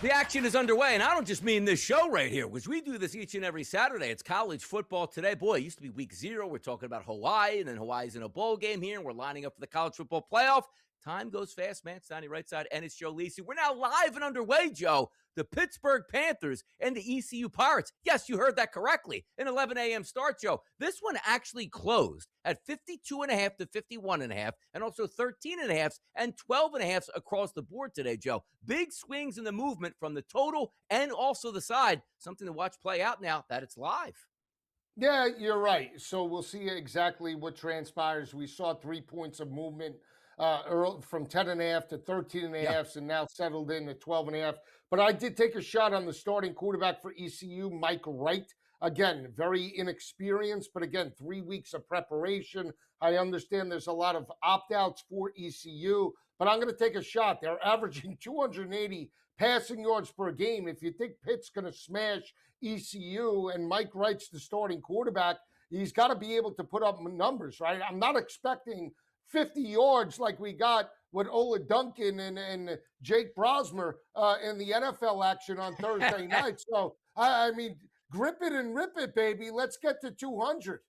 The action is underway, and I don't just mean this show right here, because we do this each and every Saturday. It's college football today. Boy, it used to be week 0. We're talking about Hawaii, and then Hawaii's in a bowl game here, and we're lining up for the college football playoff. Time goes fast, man. It's Donnie Rightside, and it's Joe Lisi. We're now live and underway, Joe. The Pittsburgh Panthers and the ECU Pirates. Yes, you heard that correctly. An 11 a.m. start, Joe. This one actually closed at 52.5 to 51.5, and also 13.5 and 12.5 across the board today, Joe. Big swings in the movement from the total and also the side. Something to watch play out now that it's live. Yeah, you're right. So we'll see exactly what transpires. We saw 3 points of movement from 10.5 to 13.5, and now settled in at 12.5. But I did take a shot on the starting quarterback for ECU, Mike Wright. Again, very inexperienced, but again, 3 weeks of preparation. I understand there's a lot of opt-outs for ECU, but I'm going to take a shot. They're averaging 280 passing yards per game. If you think Pitt's going to smash ECU and Mike Wright's the starting quarterback, he's got to be able to put up numbers, right? I'm not expecting 50 yards like we got with Ola Duncan and Jake Brosmer in the NFL action on Thursday night. So, I mean, grip it and rip it, baby. Let's get to 200.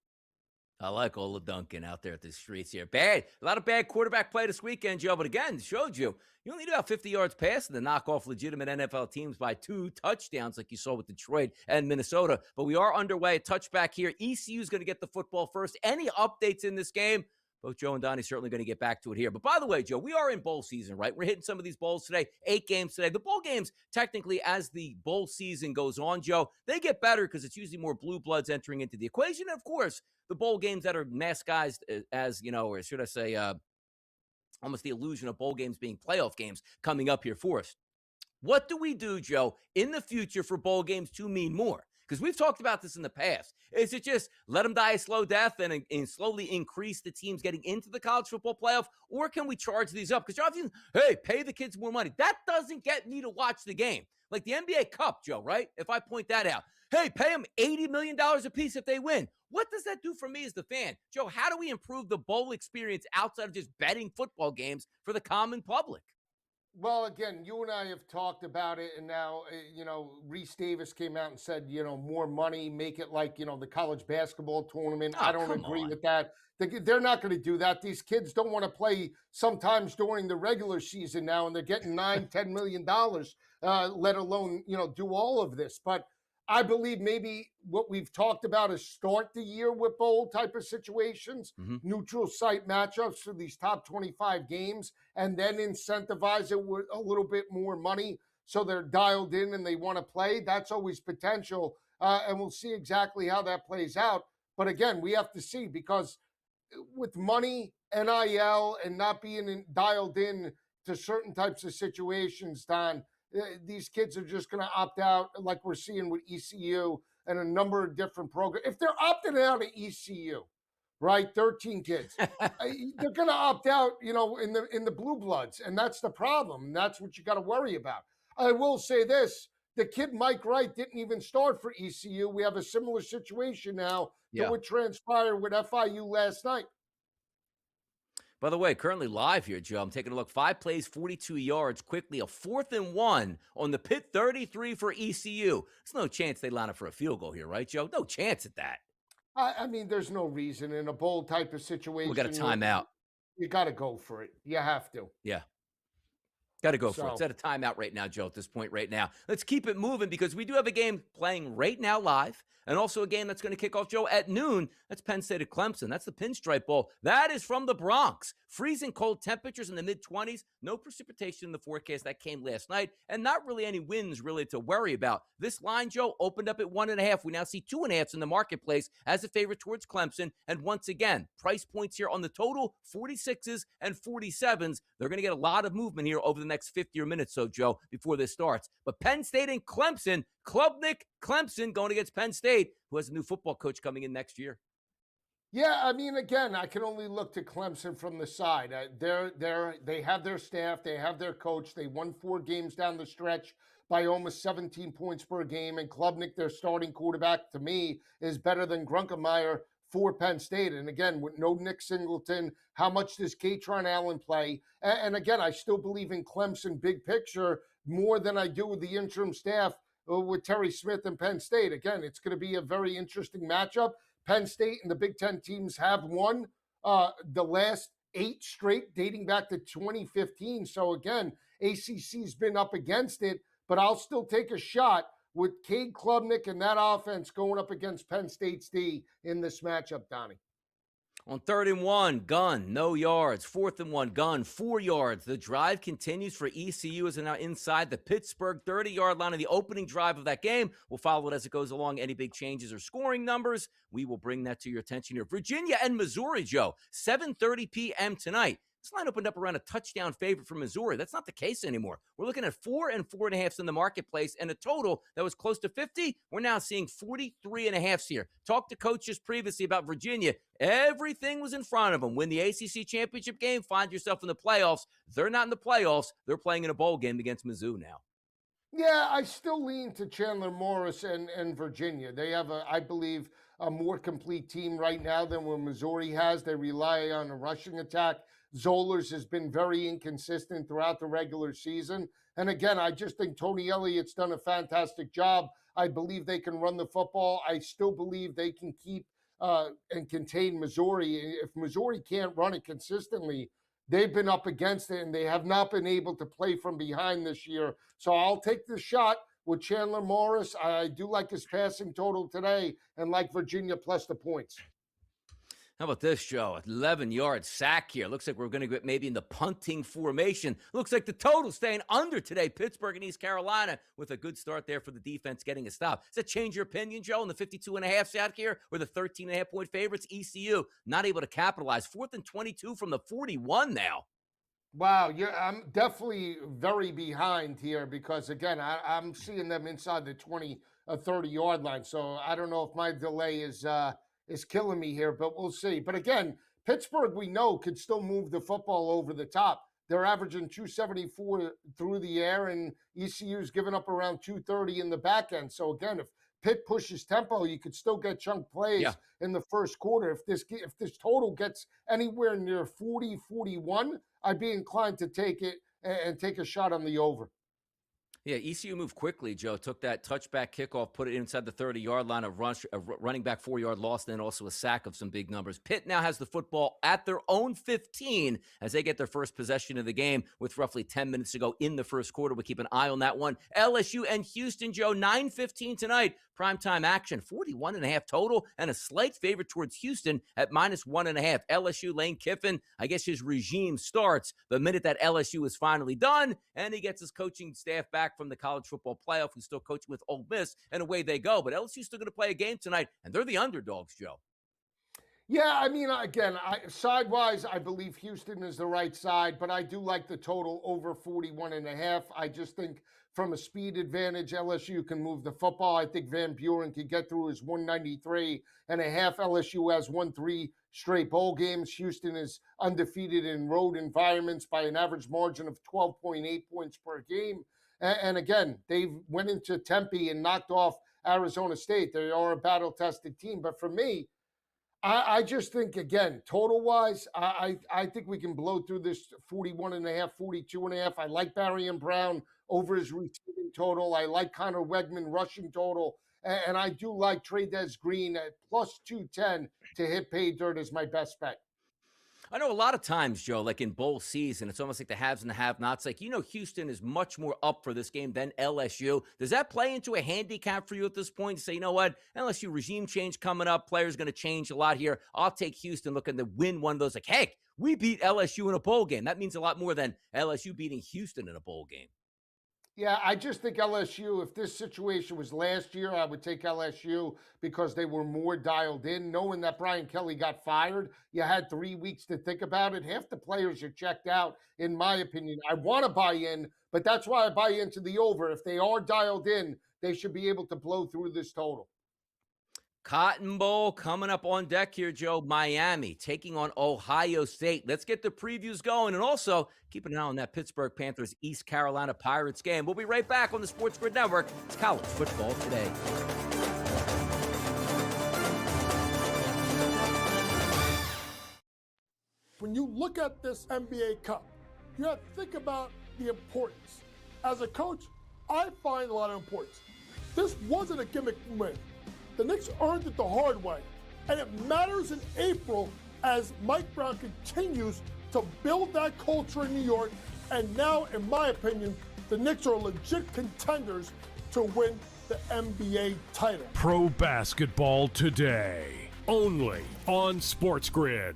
I like Ola Duncan out there at the streets here. A lot of bad quarterback play this weekend, Joe. But again, showed you only need about 50 yards passing to knock off legitimate NFL teams by 2 touchdowns like you saw with Detroit and Minnesota. But we are underway. A touchback here. ECU is going to get the football first. Any updates in this game? Both Joe and Donnie certainly going to get back to it here. But by the way, Joe, we are in bowl season, right? We're hitting some of these bowls today, 8 games today. The bowl games, technically, as the bowl season goes on, Joe, they get better because it's usually more blue bloods entering into the equation. And, of course, the bowl games that are maskized as, or should I say, almost the illusion of bowl games being playoff games coming up here for us. What do we do, Joe, in the future for bowl games to mean more? Because we've talked about this in the past. Is it just let them die a slow death and slowly increase the teams getting into the college football playoff? Or can we charge these up? Because you're often, hey, pay the kids more money. That doesn't get me to watch the game. Like the NBA Cup, Joe, right? If I point that out. Hey, pay them $80 million a piece if they win. What does that do for me as the fan? Joe, how do we improve the bowl experience outside of just betting football games for the common public? Well, again, you and I have talked about it, and now, Reese Davis came out and said, more money, make it like, the college basketball tournament. Oh, I don't agree with that. They're not going to do that. These kids don't want to play sometimes during the regular season now, and they're getting $9-10 million, let alone, do all of this. But I believe maybe what we've talked about is start the year with bowl type of situations, neutral site matchups for these top 25 games, and then incentivize it with a little bit more money so they're dialed in and they want to play. That's always potential, and we'll see exactly how that plays out. But again, we have to see, because with money, NIL, and not being dialed in to certain types of situations, Don, these kids are just going to opt out, like we're seeing with ECU and a number of different programs. If they're opting out of ECU, right, 13 kids, they're going to opt out, in the blue bloods, and that's the problem. And that's what you got to worry about. I will say this: the kid Mike Wright didn't even start for ECU. We have a similar situation now to what transpired with FIU last night. By the way, currently live here, Joe. I'm taking a look. 5 plays, 42 yards. Quickly, a 4th and 1 on the Pitt 33 for ECU. There's no chance they line up for a field goal here, right, Joe? No chance at that. I mean, there's no reason in a bowl type of situation. We got a timeout. You got to go for it. You have to. Yeah. Got to go for it. It's at a timeout right now, Joe, at this point right now. Let's keep it moving, because we do have a game playing right now live, and also a game that's going to kick off, Joe, at noon. That's Penn State at Clemson. That's the Pinstripe Bowl. That is from the Bronx. Freezing cold temperatures in the mid-20s. No precipitation in the forecast. That came last night, and not really any winds really to worry about. This line, Joe, opened up at 1.5. We now see 2.5s in the marketplace as a favorite towards Clemson. And once again, price points here on the total, 46s and 47s. They're going to get a lot of movement here over the next 50 minutes, so Joe, before this starts. But Penn State and Clemson, Klubnik, Clemson going against Penn State, who has a new football coach coming in next year. Yeah, I mean, again, I can only look to Clemson from the side. They have their staff, they have their coach. They won 4 games down the stretch by almost 17 points per game. And Klubnik, their starting quarterback, to me, is better than Grunkemeyer for Penn State. And again, with no Nick Singleton, how much does Katron Allen play? And again, I still believe in Clemson big picture more than I do with the interim staff with Terry Smith and Penn State. Again, it's going to be a very interesting matchup. Penn State and the Big Ten teams have won the last 8 straight dating back to 2015. So again, ACC's been up against it, but I'll still take a shot with Cade Klubnik and that offense going up against Penn State's D in this matchup, Donnie. On 3rd and 1, gun, no yards. 4th and 1, gun, 4 yards. The drive continues for ECU as they're now inside the Pittsburgh 30-yard line of the opening drive of that game. We'll follow it as it goes along. Any big changes or scoring numbers, we will bring that to your attention here. Virginia and Missouri, Joe, 7:30 p.m. tonight. This line opened up around a touchdown favorite for Missouri. That's not the case anymore. We're looking at 4 and 4.5 in the marketplace, and a total that was close to 50. We're now seeing 43.5 here. Talked to coaches previously about Virginia. Everything was in front of them. Win the ACC championship game, find yourself in the playoffs. They're not in the playoffs. They're playing in a bowl game against Mizzou now. Yeah, I still lean to Chandler Morris and Virginia. They have, I believe, a more complete team right now than what Missouri has. They rely on a rushing attack. Zollers has been very inconsistent throughout the regular season. And again, I just think Tony Elliott's done a fantastic job. I believe they can run the football. I still believe they can keep and contain Missouri. If Missouri can't run it consistently, they've been up against it, and they have not been able to play from behind this year. So I'll take the shot with Chandler Morris. I do like his passing total today and like Virginia plus the points. How about this, Joe? 11-yard sack here. Looks like we're going to get maybe in the punting formation. Looks like the total staying under today. Pittsburgh and East Carolina with a good start there for the defense getting a stop. Does that change your opinion, Joe, in the 52.5 sack here or the 13.5 point favorites? ECU not able to capitalize. 4th and 22 from the 41 now. Wow, I'm definitely very behind here because, again, I'm seeing them inside the 20 or 30-yard line. So I don't know if my delay is killing me here, but we'll see. But again, Pittsburgh, we know, could still move the football over the top. They're averaging 274 through the air, and ECU's giving up around 230 in the back end. So again, if Pitt pushes tempo, you could still get chunk plays in the first quarter. If this total gets anywhere near 40, 41, I'd be inclined to take it and take a shot on the over. Yeah, ECU moved quickly, Joe. Took that touchback kickoff, put it inside the 30-yard line, a running back 4-yard loss, and then also a sack of some big numbers. Pitt now has the football at their own 15 as they get their first possession of the game with roughly 10 minutes to go in the first quarter. We'll keep an eye on that one. LSU and Houston, Joe, 9:15 tonight. Primetime action, 41.5 total, and a slight favorite towards Houston at -1.5. LSU, Lane Kiffin, I guess his regime starts the minute that LSU is finally done, and he gets his coaching staff back from the College Football Playoff, who's still coaching with Ole Miss, and away they go. But LSU's still going to play a game tonight, and they're the underdogs, Joe. Yeah, I mean, again, side-wise, I believe Houston is the right side, but I do like the total over 41.5. I just think from a speed advantage, LSU can move the football. I think Van Buren could get through his 193.5. LSU has won 3 straight bowl games. Houston is undefeated in road environments by an average margin of 12.8 points per game. And again, they went into Tempe and knocked off Arizona State. They are a battle-tested team. But for me, I just think, again, total-wise, I think we can blow through this 41.5, 42.5. I like Barry and Brown over his receiving total. I like Connor Wegman rushing total. And I do like Trey'Dez Green at plus 210 to hit pay dirt as my best bet. I know a lot of times, Joe, like in bowl season, it's almost like the haves and the have-nots. Like, Houston is much more up for this game than LSU. Does that play into a handicap for you at this point? To say, you know what, LSU regime change coming up, players going to change a lot here. I'll take Houston looking to win one of those. Like, heck, we beat LSU in a bowl game. That means a lot more than LSU beating Houston in a bowl game. Yeah, I just think LSU, if this situation was last year, I would take LSU because they were more dialed in. Knowing that Brian Kelly got fired, you had 3 weeks to think about it. Half the players are checked out, in my opinion. I want to buy in, but that's why I buy into the over. If they are dialed in, they should be able to blow through this total. Cotton Bowl coming up on deck here, Joe. Miami taking on Ohio State. Let's get the previews going. And also, keep an eye on that Pittsburgh Panthers East Carolina Pirates game. We'll be right back on the SportsGrid Network. It's College Football Today. when you look at this NBA Cup, you have to think about the importance. As a coach, I find a lot of importance. This wasn't a gimmick win. The Knicks earned it the hard way, and it matters in April as Mike Brown continues to build that culture in New York, and now, in my opinion, the Knicks are legit contenders to win the NBA title. Pro Basketball Today, only on SportsGrid.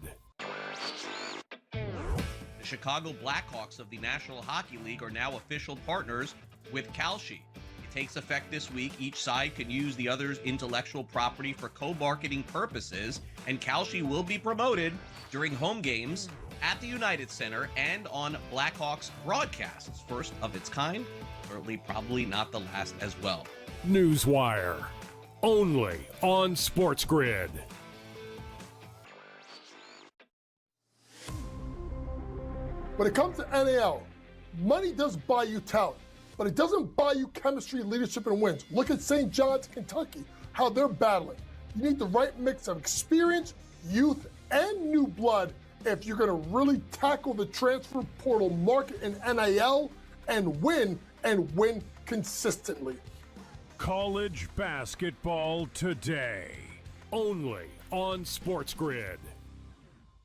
The Chicago Blackhawks of the National Hockey League are now official partners with Kalshi. It takes effect this week. Each side can use the other's intellectual property for co-marketing purposes, and Kalshi will be promoted during home games at the United Center and on Blackhawks broadcasts. First of its kind, certainly probably not the last as well. Newswire, only on SportsGrid. When it comes to NAL, money does buy you talent, but it doesn't buy you chemistry, leadership, and wins. Look at St. John's, Kentucky, how they're battling. You need the right mix of experience, youth, and new blood if you're going to really tackle the transfer portal market in NIL and win consistently. College Basketball Today, only on SportsGrid.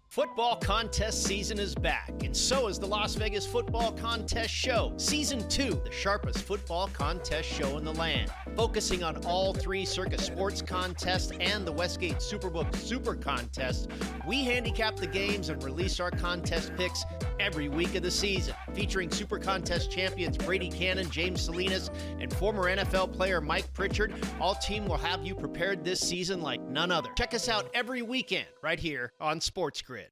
Football contest season is back, and so is the Las Vegas Football Contest Show. Season 2, the sharpest football contest show in the land. Focusing on all 3 Circus Sports contests and the Westgate Superbook Super Contest, we handicap the games and release our contest picks every week of the season. Featuring Super Contest champions Brady Cannon, James Salinas, and former NFL player Mike Pritchard, all team will have you prepared this season like none other. Check us out every weekend right here on SportsGrid.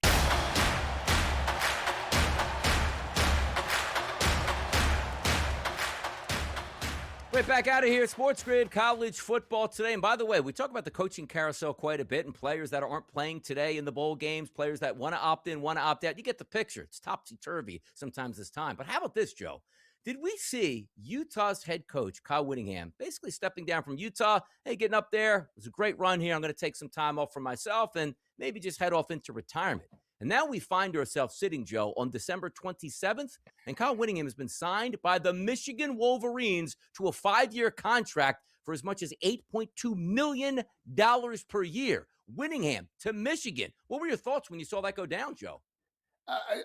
Right back out of here, SportsGrid, college football today. And by the way, we talk about the coaching carousel quite a bit and players that aren't playing today in the bowl games, players that want to opt in, want to opt out. You get the picture. It's topsy-turvy sometimes this time. But how about this, Joe? Did we see Utah's head coach, Kyle Whittingham, basically stepping down from Utah? Hey, getting up there. It was a great run here. I'm going to take some time off for myself and maybe just head off into retirement. And now we find ourselves sitting, Joe, on December 27th, and Kyle Whittingham has been signed by the Michigan Wolverines to a 5-year contract for as much as $8.2 million per year. Whittingham to Michigan. What were your thoughts when you saw that go down, Joe?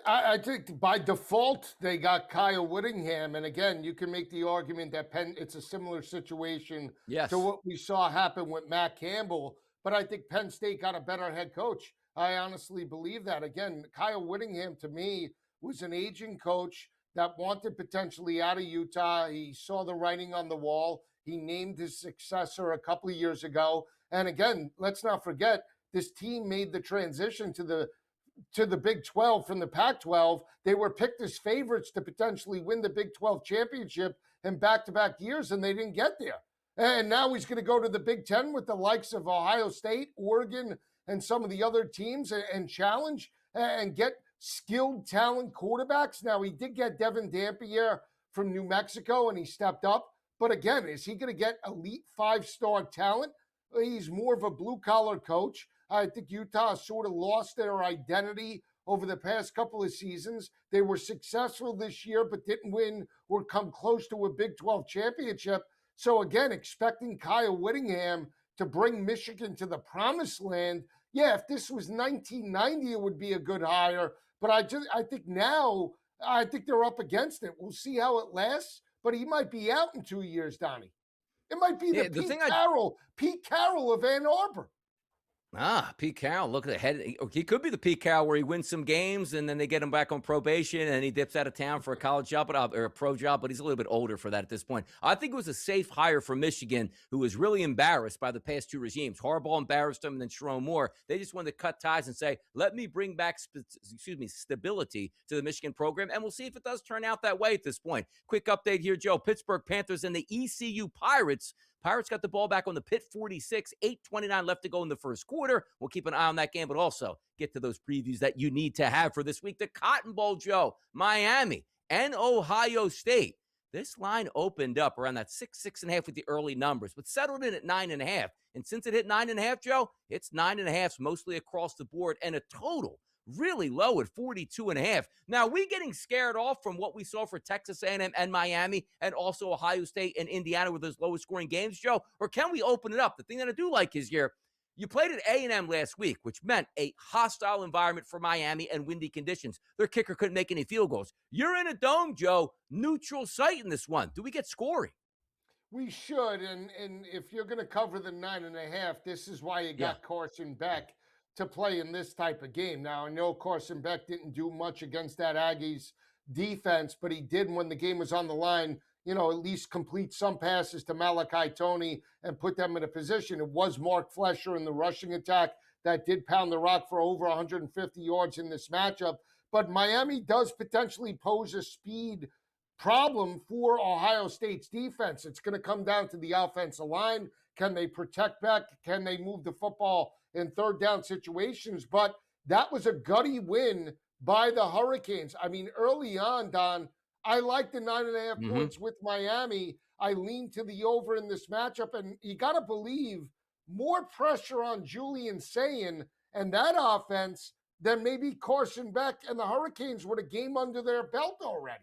I think by default they got Kyle Whittingham, and again, you can make the argument that it's a similar situation to what we saw happen with Matt Campbell, but I think Penn State got a better head coach. I honestly believe that. Again, Kyle Whittingham to me was an aging coach that wanted potentially out of Utah. He saw the writing on the wall. He named his successor a couple of years ago, and again, let's not forget this team made the transition to the Big 12 from the Pac-12. They were picked as favorites to potentially win the Big 12 championship in back-to-back years, and they didn't get there. And now he's going to go to the Big 10 with the likes of Ohio State, Oregon, and some of the other teams and challenge and get skilled talent quarterbacks. Now, he did get Devin Dampier from New Mexico, and he stepped up. But again, is he going to get elite 5-star talent? He's more of a blue-collar coach. I think Utah sort of lost their identity over the past couple of seasons. They were successful this year, but didn't win or come close to a Big 12 championship. So again, expecting Kyle Whittingham to bring Michigan to the promised land. Yeah, if this was 1990, it would be a good hire. But I think now, I think they're up against it. We'll see how it lasts. But he might be out in 2 years, Donnie. It might be Pete Carroll of Ann Arbor. Pete Carroll, look at the head. He could be the Pete Carroll where he wins some games and then they get him back on probation and he dips out of town for a college job or a pro job, but he's a little bit older for that at this point. I think it was a safe hire for Michigan, who was really embarrassed by the past 2 regimes. Harbaugh embarrassed him and then Sharon Moore. They just wanted to cut ties and say, let me bring back stability to the Michigan program, and we'll see if it does turn out that way at this point. Quick update here, Joe. Pittsburgh Panthers and the ECU Pirates. Pirates got the ball back on the Pitt 46, 8:29 left to go in the first quarter. We'll keep an eye on that game, but also get to those previews that you need to have for this week. The Cotton Bowl, Joe, Miami and Ohio State. This line opened up around that 6.5 with the early numbers, but settled in at 9.5. And since it hit 9.5, Joe, it's 9.5 mostly across the board and a total really low at 42.5. Now, are we getting scared off from what we saw for Texas A&M and Miami and also Ohio State and Indiana with those lowest scoring games, Joe? Or can we open it up? The thing that I do like is you played at A&M last week, which meant a hostile environment for Miami and windy conditions. Their kicker couldn't make any field goals. You're in a dome, Joe, neutral site in this one. Do we get scoring? We should, and if you're going to cover the 9.5, this is why you got Carson Beck to play in this type of game. Now, I know Carson Beck didn't do much against that Aggies defense, but he did when the game was on the line, at least complete some passes to Malachi Toney and put them in a position. It was Mark Fletcher in the rushing attack that did pound the rock for over 150 yards in this matchup. But Miami does potentially pose a speed problem for Ohio State's defense. It's going to come down to the offensive line. Can they protect Beck? Can they move the football in third down situations? But that was a gutty win by the Hurricanes. I mean, early on, Don, I like the 9.5 points with Miami. I lean to the over in this matchup, and you got to believe more pressure on Julian Sayin and that offense than maybe Carson Beck and the Hurricanes with a game under their belt already.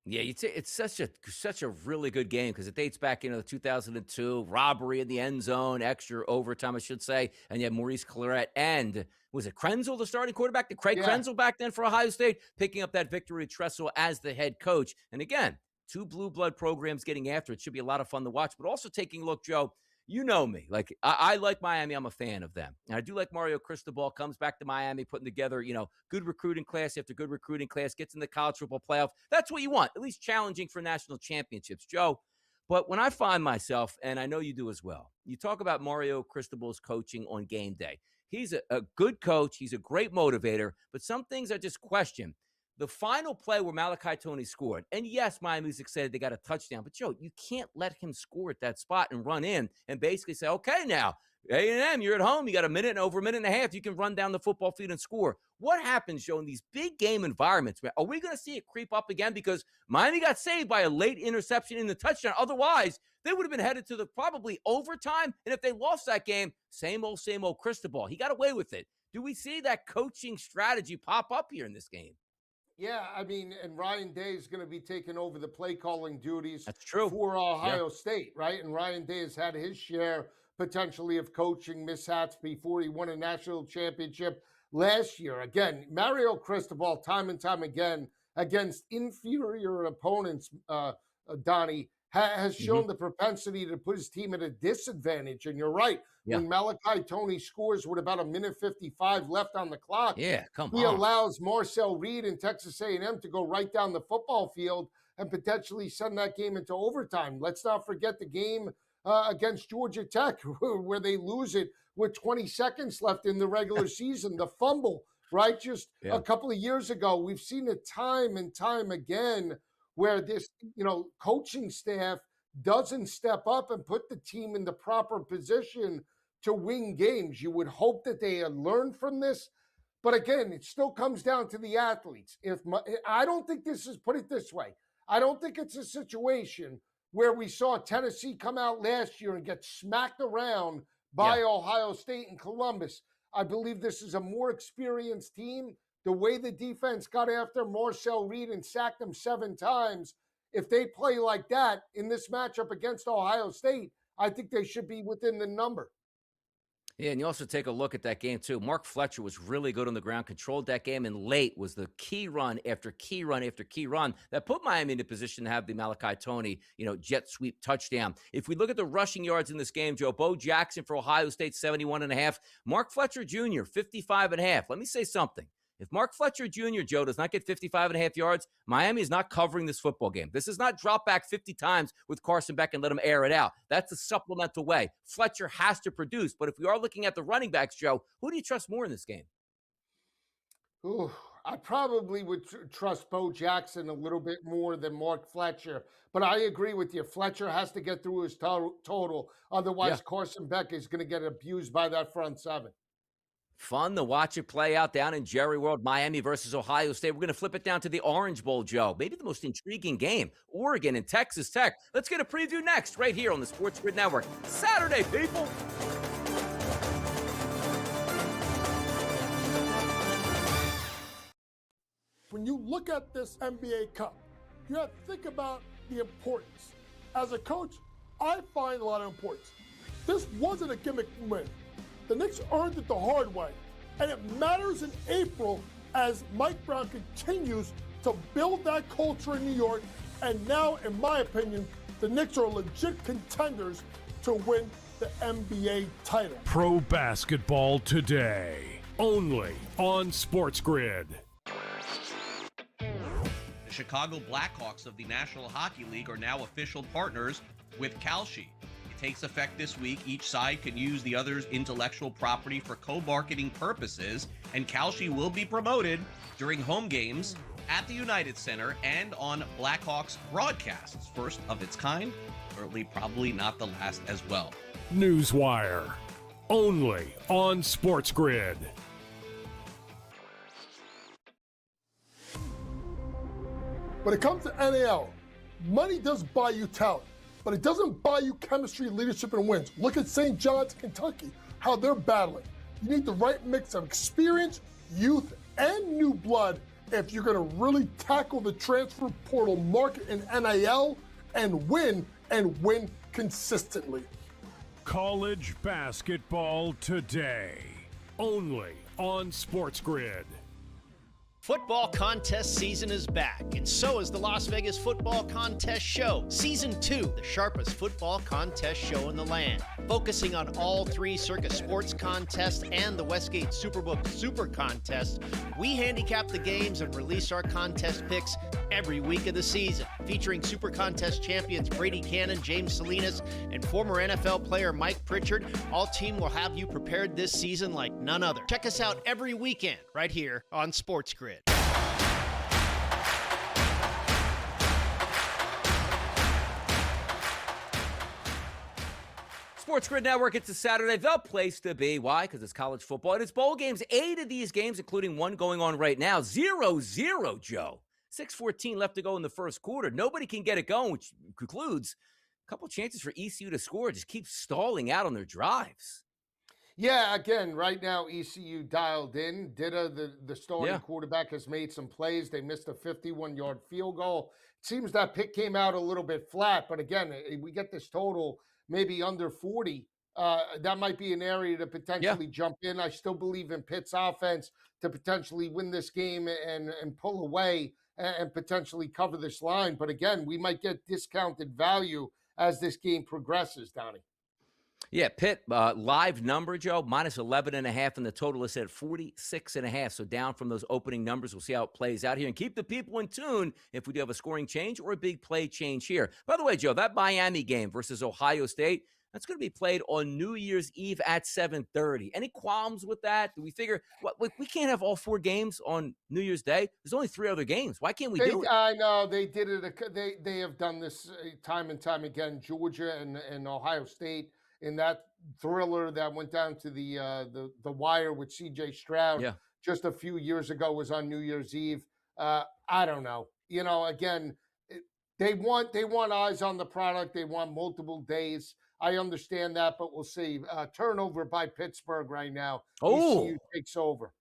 Yeah, it's such a really good game because it dates back into 2002, robbery in the end zone, extra overtime, I should say, and you had Maurice Clarett and was it Krenzel, the starting quarterback? Did Craig Krenzel back then for Ohio State, picking up that victory at Tressel as the head coach. And again, two blue blood programs getting after it. Should be a lot of fun to watch, but also taking a look, Joe, you know me. Like, I like Miami. I'm a fan of them. And I do like Mario Cristobal. Comes back to Miami, putting together, good recruiting class after good recruiting class, gets in the college football playoff. That's what you want, at least challenging for national championships, Joe. But when I find myself, and I know you do as well, you talk about Mario Cristobal's coaching on game day. He's a good coach. He's a great motivator. But some things I just question. The final play where Malachi Toney scored, and yes, Miami's excited they got a touchdown, but Joe, you can't let him score at that spot and run in and basically say, okay, now, A&M, you're at home, you got over a minute and a half, you can run down the football field and score. What happens, Joe, in these big game environments? Are we going to see it creep up again? Because Miami got saved by a late interception in the touchdown. Otherwise, they would have been headed to the probably overtime, and if they lost that game, same old Cristobal. He got away with it. Do we see that coaching strategy pop up here in this game? Yeah, I mean, and Ryan Day is going to be taking over the play calling duties. That's true. For Ohio State, right? And Ryan Day has had his share potentially of coaching mishaps before he won a national championship last year. Again, Mario Cristobal, time and time again, against inferior opponents, Donnie, has shown the propensity to put his team at a disadvantage. And you're right. Yeah. When Malachi Toney scores with about 1:55 left on the clock, he allows Marcel Reed and Texas A&M to go right down the football field and potentially send that game into overtime. Let's not forget the game against Georgia Tech where they lose it with 20 seconds left in the regular season, the fumble, right? Just a couple of years ago, we've seen it time and time again where this, coaching staff doesn't step up and put the team in the proper position to win games. You would hope that they had learned from this. But again, it still comes down to the athletes. I don't think put it this way, I don't think it's a situation where we saw Tennessee come out last year and get smacked around by Ohio State and Columbus. I believe this is a more experienced team. The way the defense got after Marcel Reed and sacked him 7 times, if they play like that in this matchup against Ohio State, I think they should be within the number. Yeah, and you also take a look at that game, too. Mark Fletcher was really good on the ground, controlled that game, and late was the key run after key run after key run that put Miami in a position to have the Malachi Toney, jet sweep touchdown. If we look at the rushing yards in this game, Joe, Bo Jackson for Ohio State, 71.5. Mark Fletcher Jr., 55.5. Let me say something. If Mark Fletcher Jr., Joe, does not get 55.5 yards, Miami is not covering this football game. This is not drop back 50 times with Carson Beck and let him air it out. That's a supplemental way. Fletcher has to produce. But if we are looking at the running backs, Joe, who do you trust more in this game? Ooh, I probably would trust Bo Jackson a little bit more than Mark Fletcher. But I agree with you. Fletcher has to get through his total. Otherwise, Carson Beck is going to get abused by that front seven. Fun to watch it play out down in Jerry World, Miami versus Ohio State. We're going to flip it down to the Orange Bowl, Joe. Maybe the most intriguing game, Oregon and Texas Tech. Let's get a preview next, right here on the SportsGrid Network. Saturday, people. you look at this NBA Cup, you have to think about the importance. As a coach, I find a lot of importance. This wasn't a gimmick win. The Knicks earned it the hard way, and it matters in April as Mike Brown continues to build that culture in New York. And now, in my opinion, the Knicks are legit contenders to win the NBA title. Pro Basketball Today, only on SportsGrid. The Chicago Blackhawks of the National Hockey League are now official partners with Kalshi. It takes effect this week. Each side can use the other's intellectual property for co-marketing purposes, and Kalshi will be promoted during home games at the United Center and on Blackhawks broadcasts. First of its kind, certainly probably not the last as well. Newswire, only on SportsGrid. When it comes to NAL, money does buy you talent, but it doesn't buy you chemistry, leadership, and wins. Look at St. John's, Kentucky, how they're battling. You need the right mix of experience, youth, and new blood if you're going to really tackle the transfer portal market in NIL and win consistently. College Basketball Today, only on SportsGrid. Football contest season is back, and so is the Las Vegas Football Contest Show. Season 2, the sharpest football contest show in the land. Focusing on all 3 Circus Sports contests and the Westgate Superbook Super Contest, we handicap the games and release our contest picks every week of the season. Featuring Super Contest champions Brady Cannon, James Salinas, and former NFL player Mike Pritchard, all team will have you prepared this season like none other. Check us out every weekend right here on SportsGrid. SportsGrid Network, it's a Saturday, the place to be. Why? Because it's college football. And it's bowl games. 8 of these games, including one going on right now. 0-0, Joe. 6:14 left to go in the first quarter. Nobody can get it going, which concludes a couple chances for ECU to score. Just keep stalling out on their drives. Yeah, again, right now ECU dialed in. Ditta, the starting quarterback, has made some plays. They missed a 51-yard field goal. It seems that pick came out a little bit flat, but again, we get this total maybe under 40. That might be an area to potentially jump in. I still believe in Pitt's offense to potentially win this game and pull away and potentially cover this line. But again, we might get discounted value as this game progresses, Donnie. Yeah, Pitt, live number, Joe, minus 11.5, and the total is at 46.5. So down from those opening numbers. We'll see how it plays out here and keep the people in tune if we do have a scoring change or a big play change here. By the way, Joe, that Miami game versus Ohio State, that's going to be played on New Year's Eve at 7:30. Any qualms with that? Do we figure we can't have all 4 games on New Year's Day? There's only 3 other games. Why can't we do it? I know they did it. They have done this time and time again. Georgia and Ohio State in that thriller that went down to the wire with C.J. Stroud just a few years ago was on New Year's Eve. I don't know. You know, again, they want eyes on the product. They want multiple days. I understand that, but we'll see. Turnover by Pittsburgh right now. ECU takes over.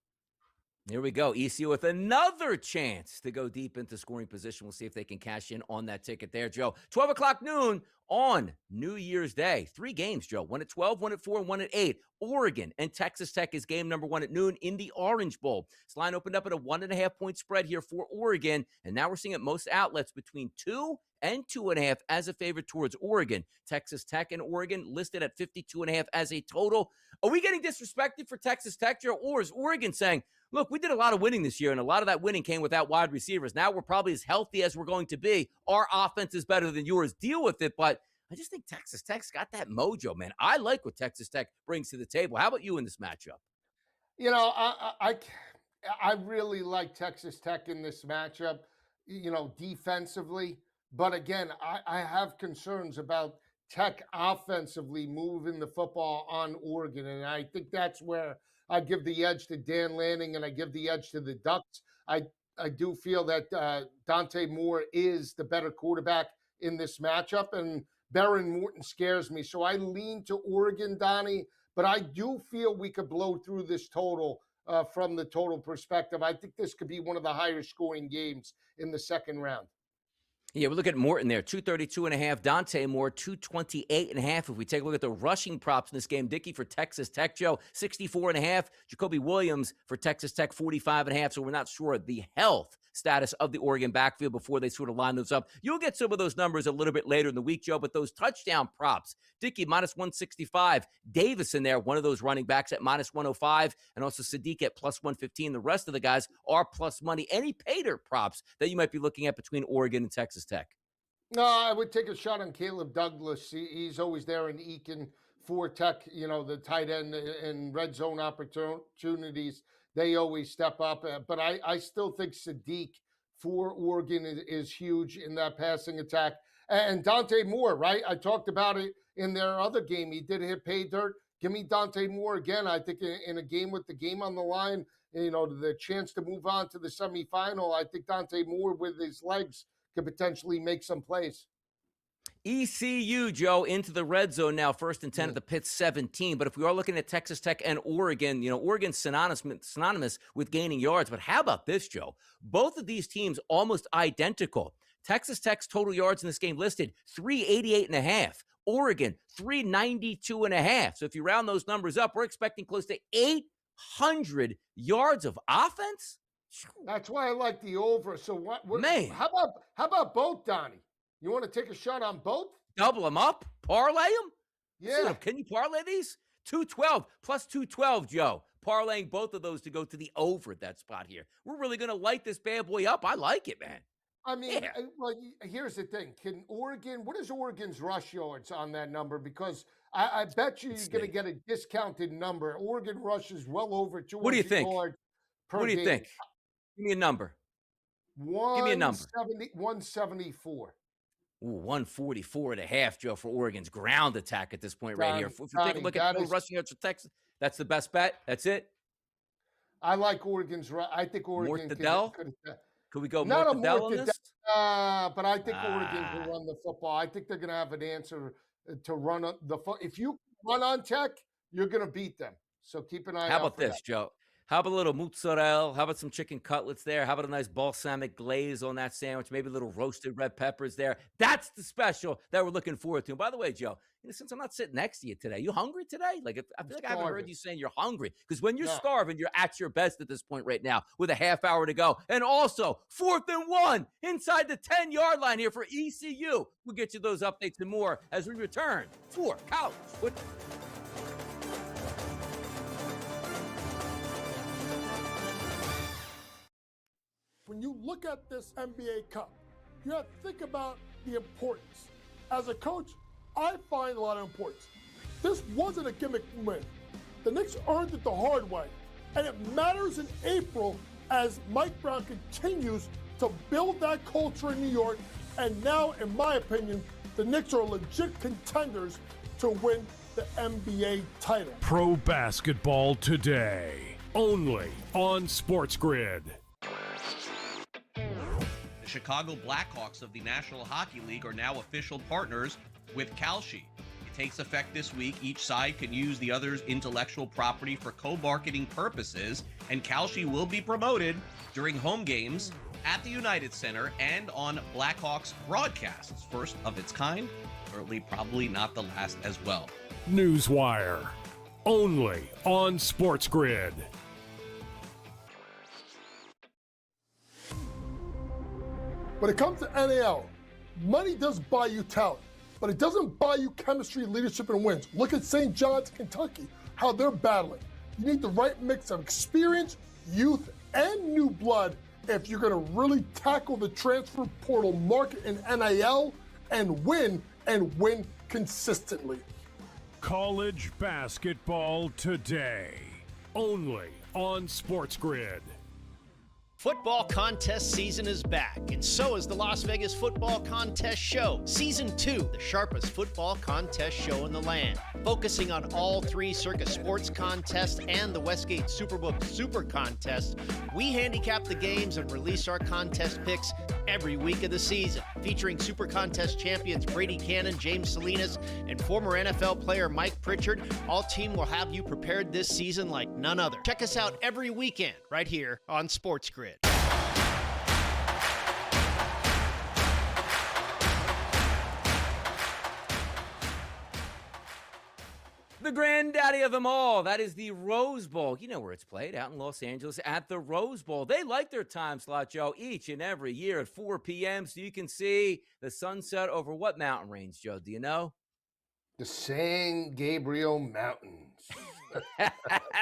Here we go. ECU with another chance to go deep into scoring position. We'll see if they can cash in on that ticket there, Joe. 12 o'clock noon on New Year's Day. 3 games, Joe. 1 at 12, 1 at 4, and 1 at 8. Oregon and Texas Tech is game number 1 at noon in the Orange Bowl. This line opened up at a 1.5-point spread here for Oregon, and now we're seeing at most outlets between 2 and 2.5 as a favorite towards Oregon. Texas Tech and Oregon listed at 52.5 as a total. Are we getting disrespected for Texas Tech, Joe? Or is Oregon saying, look, we did a lot of winning this year, and a lot of that winning came without wide receivers. Now we're probably as healthy as we're going to be. Our offense is better than yours. Deal with it. But I just think Texas Tech's got that mojo, man. I like what Texas Tech brings to the table. How about you in this matchup? You know, I really like Texas Tech in this matchup, you know, defensively. But again, I have concerns about Tech offensively moving the football on Oregon. And I think that's where I give the edge to Dan Lanning and I give the edge to the Ducks. I do feel that Dante Moore is the better quarterback in this matchup, and Behren Morton scares me. So I lean to Oregon, Donnie, but I do feel we could blow through this total from the total perspective. I think this could be one of the higher scoring games in the second round. Yeah, we look at Morton there, 232.5. Dante Moore, 228.5. If we take a look at the rushing props in this game, Dickey for Texas Tech, Joe, 64.5. Jacoby Williams for Texas Tech, 45.5. So we're not sure the health status of the Oregon backfield before they sort of line those up. You'll get some of those numbers a little bit later in the week, Joe, but those touchdown props, Dickey minus 165, Davis in there, one of those running backs at minus 105, and also Sadiq at plus 115. The rest of the guys are plus money. Any Pater props that you might be looking at between Oregon and Texas Tech? No, I would take a shot on Caleb Douglas. He's always there in Eakin for Tech, the tight end and red zone opportunities. They always step up. But I still think Sadiq for Oregon is huge in that passing attack. And Dante Moore, right? I talked about it in their other game. He did hit pay dirt. Give me Dante Moore again. I think in a game with the game on the line, the chance to move on to the semifinal, I think Dante Moore with his legs could potentially make some plays. ECU, Joe, into the red zone now, 1st and 10 at the Pitt 17. But if we are looking at Texas Tech and Oregon, Oregon's synonymous with gaining yards. But how about this, Joe? Both of these teams almost identical. Texas Tech's total yards in this game listed 388.5. Oregon, 392.5. So if you round those numbers up, we're expecting close to 800 yards of offense. That's why I like the over. So what? Man, how about both, Donnie? You want to take a shot on both? Double them up, parlay them. Yeah. Can you parlay these? 212 plus 212, Joe. Parlaying both of those to go to the over at that spot here. We're really going to light this bad boy up. I like it, man. I mean, here's the thing. What is Oregon's rush yards on that number? Because I bet you're going to get a discounted number. Oregon rushes well over 200 What do you think? yards per What do you game. think? Give me a number. Give me a number. 174. Ooh, 144.5, Joe, for Oregon's ground attack at this point right here. If we take a look at total rushing yards for Texas, that's the best bet. That's it. I like Oregon's. I think Oregon Could we go not Mortadell on this? But I think Oregon can run the football. I think they're going to have an answer to run the foot. If you run on Tech, you're going to beat them. So keep an eye out. How about this, Joe? How about a little mozzarella? How about some chicken cutlets there? How about a nice balsamic glaze on that sandwich? Maybe a little roasted red peppers there. That's the special that we're looking forward to. And by the way, Joe, since I'm not sitting next to you today, you hungry today? I feel like I haven't heard you saying you're hungry. Because when you're starving, you're at your best at this point right now with a half hour to go. And also, 4th and 1 inside the 10-yard line here for ECU. We'll get you those updates and more as we return for College Football. When you look at this NBA Cup, you have to think about the importance. As a coach, I find a lot of importance. This wasn't a gimmick win. The Knicks earned it the hard way, and it matters in April as Mike Brown continues to build that culture in New York, and now, in my opinion, the Knicks are legit contenders to win the NBA title. Pro basketball today, only on SportsGrid. The Chicago Blackhawks of the National Hockey League are now official partners with Kalshi. It takes effect this week. Each side can use the other's intellectual property for co-marketing purposes, and Kalshi will be promoted during home games at the United Center and on Blackhawks broadcasts. First of its kind, certainly probably not the last as well. Newswire, only on SportsGrid. When it comes to NAL, money does buy you talent, but it doesn't buy you chemistry, leadership, and wins. Look at St. John's, Kentucky, how they're battling. You need the right mix of experience, youth, and new blood if you're going to really tackle the transfer portal market in NIL and win consistently. College basketball today, only on SportsGrid. Football contest season is back, and so is the Las Vegas Football Contest Show. Season 2, the sharpest football contest show in the land. Focusing on all 3 Circus Sports contests and the Westgate Superbook Super Contest, we handicap the games and release our contest picks every week of the season. Featuring Super Contest champions Brady Cannon, James Salinas, and former NFL player Mike Pritchard, all team will have you prepared this season like none other. Check us out every weekend right here on SportsGrid. The granddaddy of them all, that is the Rose Bowl. You know where it's played, out in Los Angeles at the Rose Bowl. They like their time slot, Joe, each and every year at 4 p.m. so you can see the sunset over what mountain range, Joe? Do you know? The San Gabriel Mountains.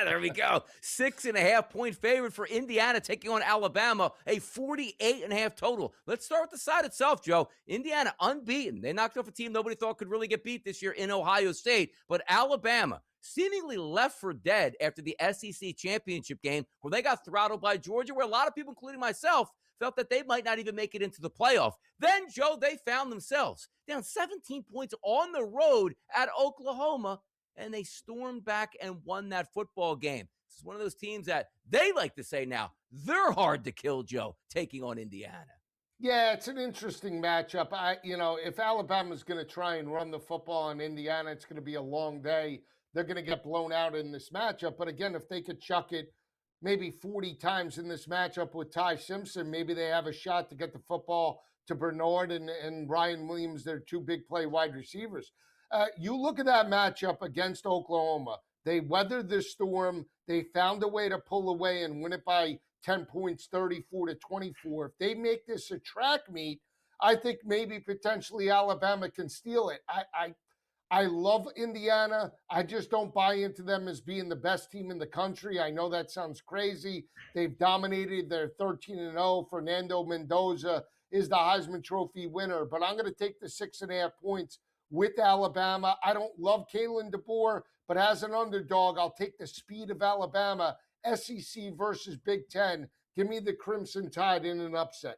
There we go. 6.5-point favorite for Indiana taking on Alabama, a 48.5 total. Let's start with the side itself, Joe. Indiana unbeaten. They knocked off a team nobody thought could really get beat this year in Ohio State, but Alabama seemingly left for dead after the SEC championship game where they got throttled by Georgia, where a lot of people, including myself, felt that they might not even make it into the playoff. Then, Joe, they found themselves down 17 points on the road at Oklahoma, and they stormed back and won that football game. This is one of those teams that they like to say now, they're hard to kill, Joe, taking on Indiana. Yeah, it's an interesting matchup. If Alabama's going to try and run the football in Indiana, it's going to be a long day. They're going to get blown out in this matchup. But again, if they could chuck it maybe 40 times in this matchup with Ty Simpson, maybe they have a shot to get the football to Bernard and Ryan Williams, their two big play wide receivers. You look at that matchup against Oklahoma. They weathered the storm. They found a way to pull away and win it by 10 points, 34-24. If they make this a track meet, I think maybe potentially Alabama can steal it. I love Indiana. I just don't buy into them as being the best team in the country. I know that sounds crazy. They've dominated. They're 13-0. Fernando Mendoza is the Heisman Trophy winner, but I'm going to take the 6.5 points with Alabama. I don't love Kalen DeBoer, but as an underdog, I'll take the speed of Alabama. SEC versus Big Ten. Give me the Crimson Tide in an upset.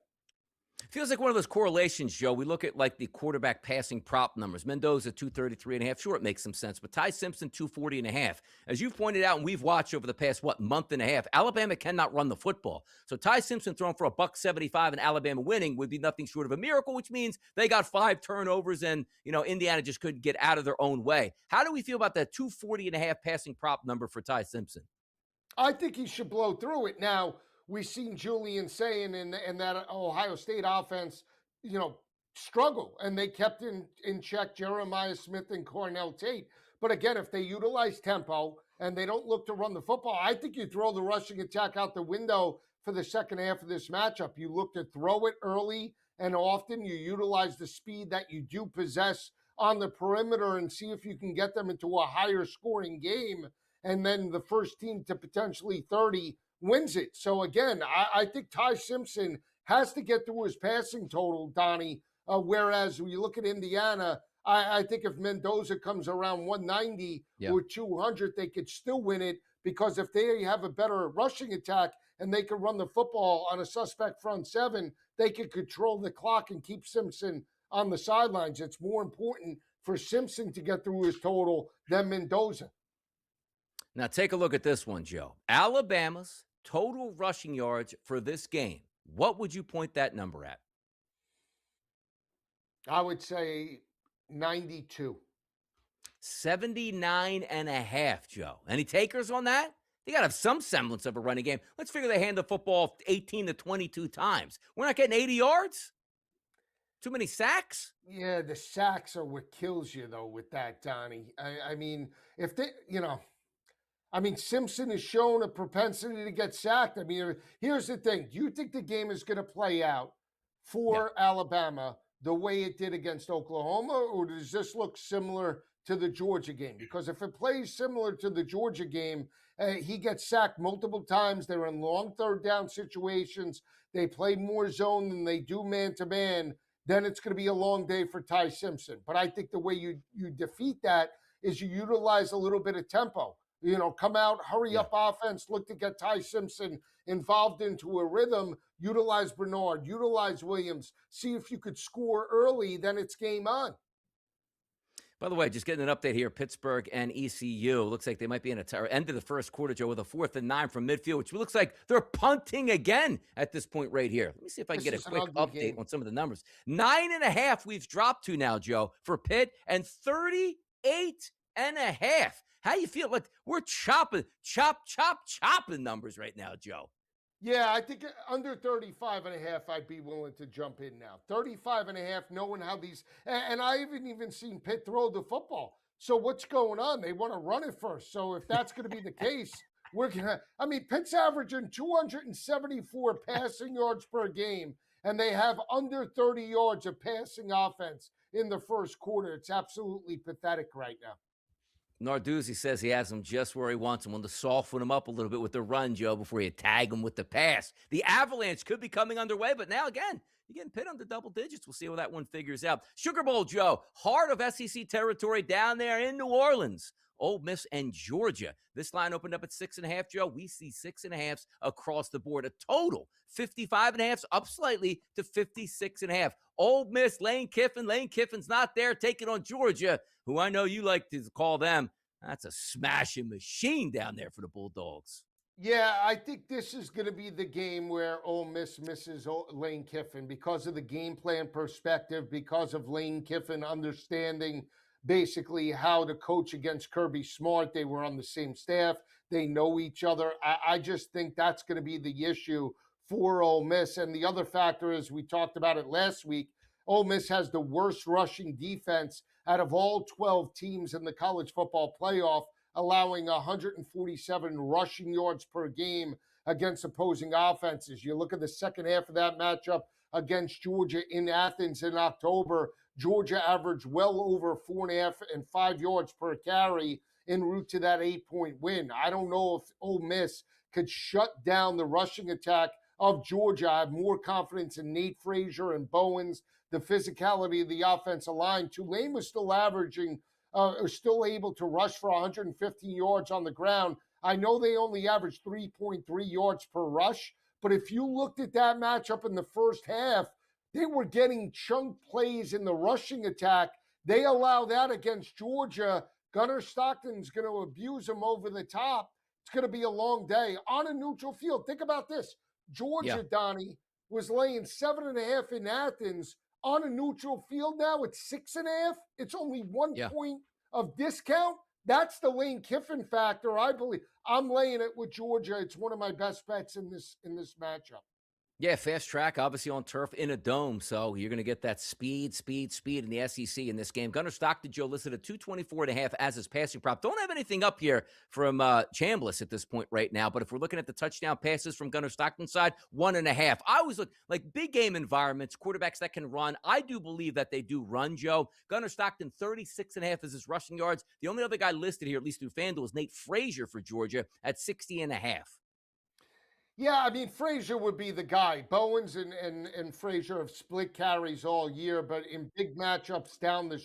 Feels like one of those correlations, Joe. We look at like the quarterback passing prop numbers. Mendoza, 233.5. Sure, it makes some sense. But Ty Simpson, 240.5. As you've pointed out, and we've watched over the past, month and a half, Alabama cannot run the football. So Ty Simpson throwing for $175 and Alabama winning would be nothing short of a miracle, which means they got 5 turnovers and, Indiana just couldn't get out of their own way. How do we feel about that 240.5 passing prop number for Ty Simpson? I think he should blow through it. Now, we've seen Julian saying and that Ohio State offense, struggle, and they kept in check Jeremiah Smith and Cornell Tate. But again, if they utilize tempo and they don't look to run the football, I think you throw the rushing attack out the window for the second half of this matchup. You look to throw it early and often. You utilize the speed that you do possess on the perimeter and see if you can get them into a higher scoring game. And then the first team to potentially 30 wins it. So again, I think Ty Simpson has to get through his passing total, Donnie, whereas when you look at Indiana, I think if Mendoza comes around 190 or 200, they could still win it, because if they have a better rushing attack and they can run the football on a suspect front seven, they could control the clock and keep Simpson on the sidelines. It's more important for Simpson to get through his total than Mendoza. Now, take a look at this one, Joe. Alabama's total rushing yards for this game. What would you point that number at? I would say 92. 79.5, Joe. Any takers on that? They got to have some semblance of a running game. Let's figure they hand the football 18 to 22 times. We're not getting 80 yards? Too many sacks? Yeah, the sacks are what kills you, though, with that, Donnie. I mean, if they, Simpson has shown a propensity to get sacked. I mean, here's the thing. Do you think the game is going to play out for Alabama the way it did against Oklahoma, or does this look similar to the Georgia game? Because if it plays similar to the Georgia game, he gets sacked multiple times. They're in long third down situations. They play more zone than they do man-to-man. Then it's going to be a long day for Ty Simpson. But I think the way you defeat that is you utilize a little bit of tempo. Come out, hurry up offense, look to get Ty Simpson involved into a rhythm, utilize Bernard, utilize Williams, see if you could score early, then it's game on. By the way, just getting an update here. Pittsburgh and ECU. Looks like they might be in end of the first quarter, Joe, with a 4th and 9 from midfield, which looks like they're punting again at this point right here. Let me see if I can get a quick update on some of the numbers. 9.5 we've dropped to now, Joe, for Pitt, and 38.5. How you feel? Like we're chopping numbers right now, Joe. Yeah, I think under 35.5, I'd be willing to jump in now. 35.5, knowing how these, and I haven't even seen Pitt throw the football. So what's going on? They want to run it first. So if that's going to be the case, we're going to, Pitt's averaging 274 passing yards per game, and they have under 30 yards of passing offense in the first quarter. It's absolutely pathetic right now. Narduzzi says he has him just where he wants him. Want to soften him up a little bit with the run, Joe, before you tag him with the pass. The Avalanche could be coming underway, but now again, you're getting Pitt under double digits. We'll see how that one figures out. Sugar Bowl, Joe, heart of SEC territory down there in New Orleans. Ole Miss and Georgia. This line opened up at 6.5, Joe. We see 6.5s across the board. A total 55.5s up slightly to 56.5. Ole Miss, Lane Kiffin. Lane Kiffin's not there, taking on Georgia, who I know you like to call them. That's a smashing machine down there for the Bulldogs. Yeah, I think this is going to be the game where Ole Miss misses Lane Kiffin because of the game plan perspective, because of Lane Kiffin understanding basically how to coach against Kirby Smart. They were on the same staff. They know each other. I just think that's going to be the issue for Ole Miss. And the other factor is, we talked about it last week, Ole Miss has the worst rushing defense out of all 12 teams in the college football playoff, allowing 147 rushing yards per game against opposing offenses. You look at the second half of that matchup against Georgia in Athens in October, Georgia averaged well over 4.5 and 5 yards per carry en route to that 8-point win. I don't know if Ole Miss could shut down the rushing attack of Georgia. I have more confidence in Nate Frazier and Bowens, the physicality of the offensive line. Tulane was still still able to rush for 115 yards on the ground. I know they only averaged 3.3 yards per rush, but if you looked at that matchup in the first half, they were getting chunk plays in the rushing attack. They allow that against Georgia. Gunnar Stockton's going to abuse them over the top. It's going to be a long day on a neutral field. Think about this. Georgia, Donnie, was laying 7.5 in Athens. On a neutral field now, it's 6.5. It's only 1 point of discount. That's the Lane Kiffin factor, I believe. I'm laying it with Georgia. It's one of my best bets in this matchup. Yeah, fast track, obviously on turf in a dome. So you're going to get that speed in the SEC in this game. Gunnar Stockton, Joe, listed at 224.5 as his passing prop. Don't have anything up here from Chambliss at this point right now. But if we're looking at the touchdown passes from Gunnar Stockton's side, 1.5. I always look like big game environments, quarterbacks that can run. I do believe that they do run, Joe. Gunnar Stockton, 36.5 is his rushing yards. The only other guy listed here, at least through FanDuel, is Nate Frazier for Georgia at 60.5. Yeah, Frazier would be the guy. Bowens and Frazier have split carries all year, but in big matchups down the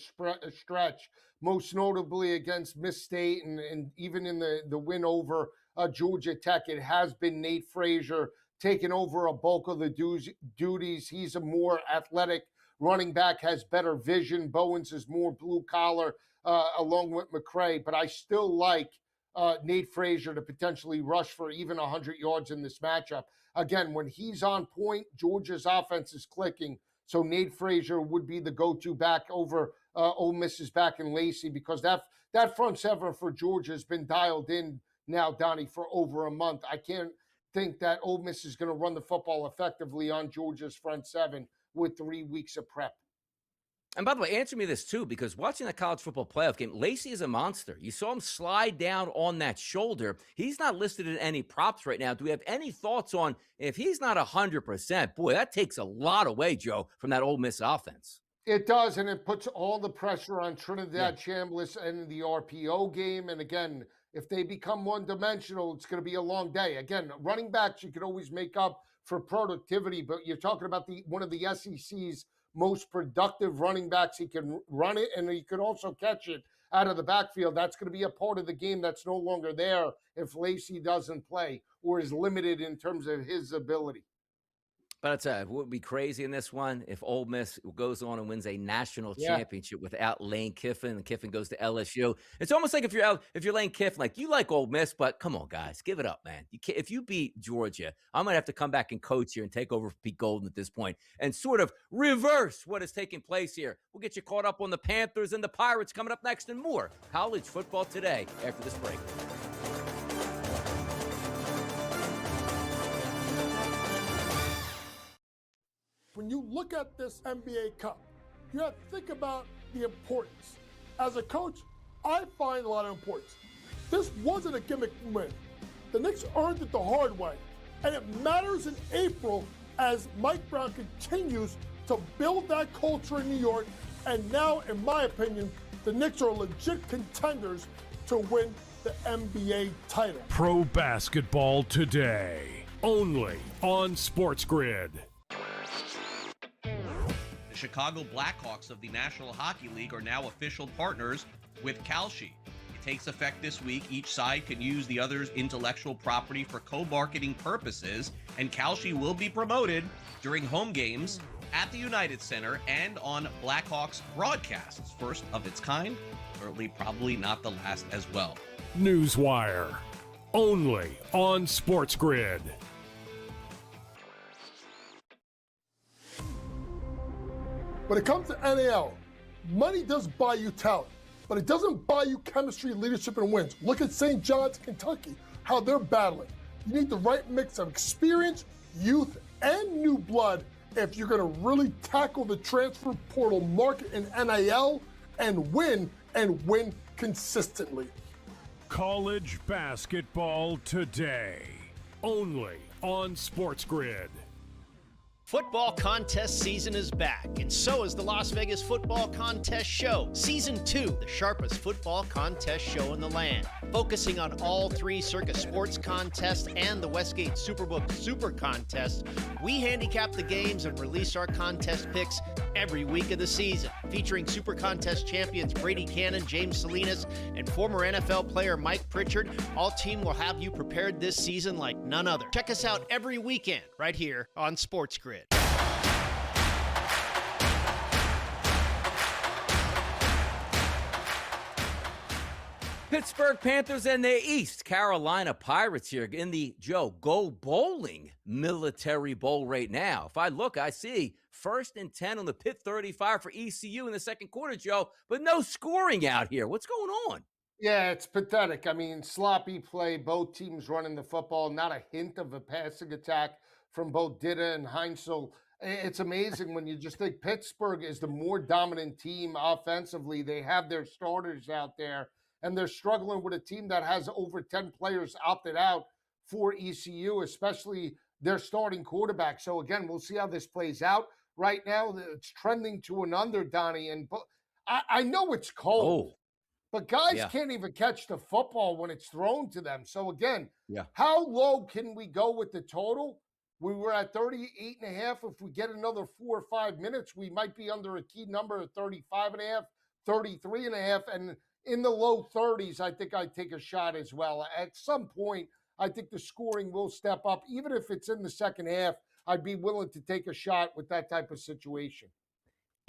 stretch, most notably against Miss State and even in the win over Georgia Tech, it has been Nate Frazier taking over a bulk of the duties. He's a more athletic running back, has better vision. Bowens is more blue collar along with McCray, but I still like Nate Frazier to potentially rush for even 100 yards in this matchup. Again, when he's on point, Georgia's offense is clicking. So Nate Frazier would be the go-to back over Ole Miss's back in Lisi, because that front seven for Georgia has been dialed in now, Donnie, for over a month. I can't think that Ole Miss is going to run the football effectively on Georgia's front seven with 3 weeks of prep. And by the way, answer me this too, because watching the college football playoff game, Lisi is a monster. You saw him slide down on that shoulder. He's not listed in any props right now. Do we have any thoughts on if he's not 100%? Boy, that takes a lot away, Joe, from that Ole Miss offense. It does, and it puts all the pressure on Trinidad Chambliss and the RPO game. And again, if they become one-dimensional, it's going to be a long day. Again, running backs, you could always make up for productivity, but you're talking about one of the SEC's most productive running backs. He can run it, and he could also catch it out of the backfield. That's going to be a part of the game that's no longer there if Lacey doesn't play or is limited in terms of his ability. But I'll tell you, what would be crazy in this one if Ole Miss goes on and wins a national Yeah. championship without Lane Kiffin, and Kiffin goes to LSU. It's almost like if you're Lane Kiffin, like you like Ole Miss, but come on, guys, give it up, man. You can't, if you beat Georgia, I'm gonna have to come back and coach here and take over for Pete Golden at this point and sort of reverse what is taking place here. We'll get you caught up on the Panthers and the Pirates coming up next and more college football today after this break. When you look at this NBA Cup, you have to think about the importance. As a coach, I find a lot of importance. This wasn't a gimmick win. The Knicks earned it the hard way, and it matters in April as Mike Brown continues to build that culture in New York, and now, in my opinion, the Knicks are legit contenders to win the NBA title. Pro basketball today, only on SportsGrid. The Chicago Blackhawks of the National Hockey League are now official partners with Kalshi. It takes effect this week. Each side can use the other's intellectual property for co-marketing purposes, and Kalshi will be promoted during home games at the United Center and on Blackhawks broadcasts. First of its kind, certainly probably not the last as well. Newswire, only on SportsGrid. When it comes to NAL, money does buy you talent, but it doesn't buy you chemistry, leadership, and wins. Look at St. John's, Kentucky, how they're battling. You need the right mix of experience, youth, and new blood if you're going to really tackle the transfer portal market in NIL and win consistently. College basketball today, only on SportsGrid. Football contest season is back, and so is the Las Vegas Football Contest Show. Season 2, the sharpest football contest show in the land. Focusing on all three Circus Sports contests and the Westgate Superbook Super Contest, we handicap the games and release our contest picks every week of the season. Featuring Super Contest champions Brady Cannon, James Salinas, and former NFL player Mike Pritchard, all team will have you prepared this season like none other. Check us out every weekend right here on SportsGrid. Pittsburgh Panthers and their East Carolina Pirates here in the Go Bowling Military Bowl right now. If I look, I see 1st and 10 on the Pitt 35 for ECU in the second quarter, Joe, but no scoring out here. What's going on? Yeah, it's pathetic. I mean, sloppy play, both teams running the football, not a hint of a passing attack from both Ditta and Heinzel. It's amazing when you just think Pittsburgh is the more dominant team offensively. They have their starters out there, and they're struggling with a team that has over 10 players opted out for ECU, especially their starting quarterback. So, again, we'll see how this plays out. Right now, it's trending to an under, Donnie, and I know it's cold, but guys can't even catch the football when it's thrown to them. So, again, how low can we go with the total? We were at 38.5. If we get another 4 or 5 minutes, we might be under a key number of 35.5, 33.5, and in the low 30s, I think I'd take a shot as well. At some point, I think the scoring will step up. Even if it's in the second half, I'd be willing to take a shot with that type of situation.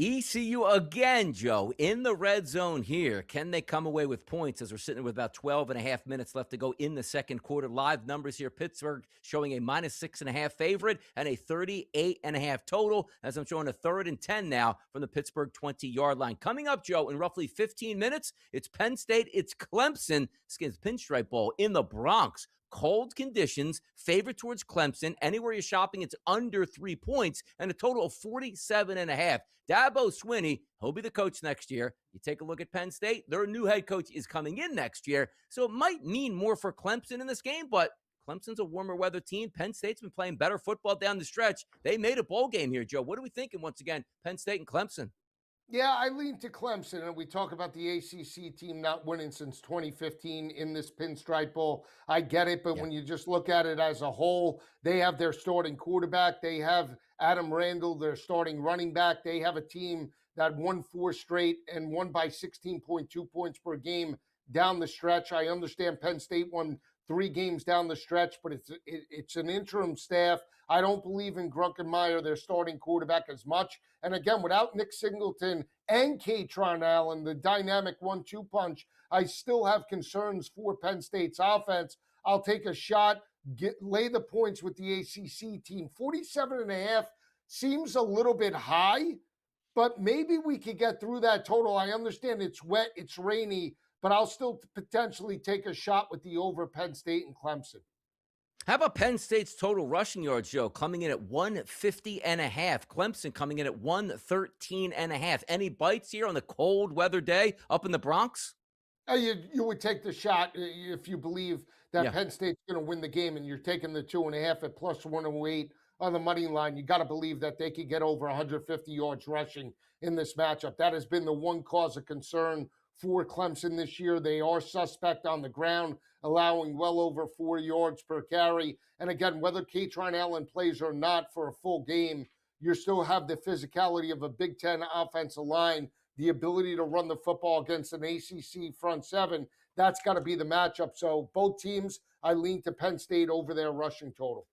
ECU again, Joe, in the red zone here. Can they come away with points as we're sitting with about 12 and a half minutes left to go in the second quarter? Live numbers here. Pittsburgh showing a -6.5 favorite and a 38.5 total as I'm showing a 3rd and 10 now from the Pittsburgh 20-yard line. Coming up, Joe, in roughly 15 minutes, it's Penn State, it's Clemson. Skins Pinstripe Bowl in the Bronx. Cold conditions, favorite towards Clemson. Anywhere you're shopping, it's under 3 points and a total of 47.5. Dabo Swinney, he'll be the coach next year. You take a look at Penn State, their new head coach is coming in next year. So it might mean more for Clemson in this game, but Clemson's a warmer weather team. Penn State's been playing better football down the stretch. They made a bowl game here, Joe. What are we thinking once again, Penn State and Clemson? Yeah, I lean to Clemson, and we talk about the ACC team not winning since 2015 in this Pinstripe Bowl. I get it, but when you just look at it as a whole, they have their starting quarterback. They have Adam Randall, their starting running back. They have a team that won 4 straight and won by 16.2 points per game down the stretch. I understand Penn State won 3 games down the stretch, but it's an interim staff. I don't believe in Grunkenmeyer, their starting quarterback, as much. And again, without Nick Singleton and Katron Allen, the dynamic 1-2 punch, I still have concerns for Penn State's offense. I'll take a shot, lay the points with the ACC team. 47.5 seems a little bit high, but maybe we could get through that total. I understand it's wet, it's rainy, but I'll still potentially take a shot with the over Penn State and Clemson. How about Penn State's total rushing yards, Joe, coming in at 150.5. Clemson coming in at 113.5. Any bites here on the cold weather day up in the Bronx? You would take the shot if you believe that Penn State's going to win the game, and you're taking the 2.5 at plus 108 on the money line. You got to believe that they could get over 150 yards rushing in this matchup. That has been the one cause of concern for Clemson this year. They are suspect on the ground, allowing well over 4 yards per carry. And again, whether Katron Allen plays or not for a full game, you still have the physicality of a Big Ten offensive line, the ability to run the football against an ACC front seven. That's got to be the matchup. So both teams, I lean to Penn State over their rushing total.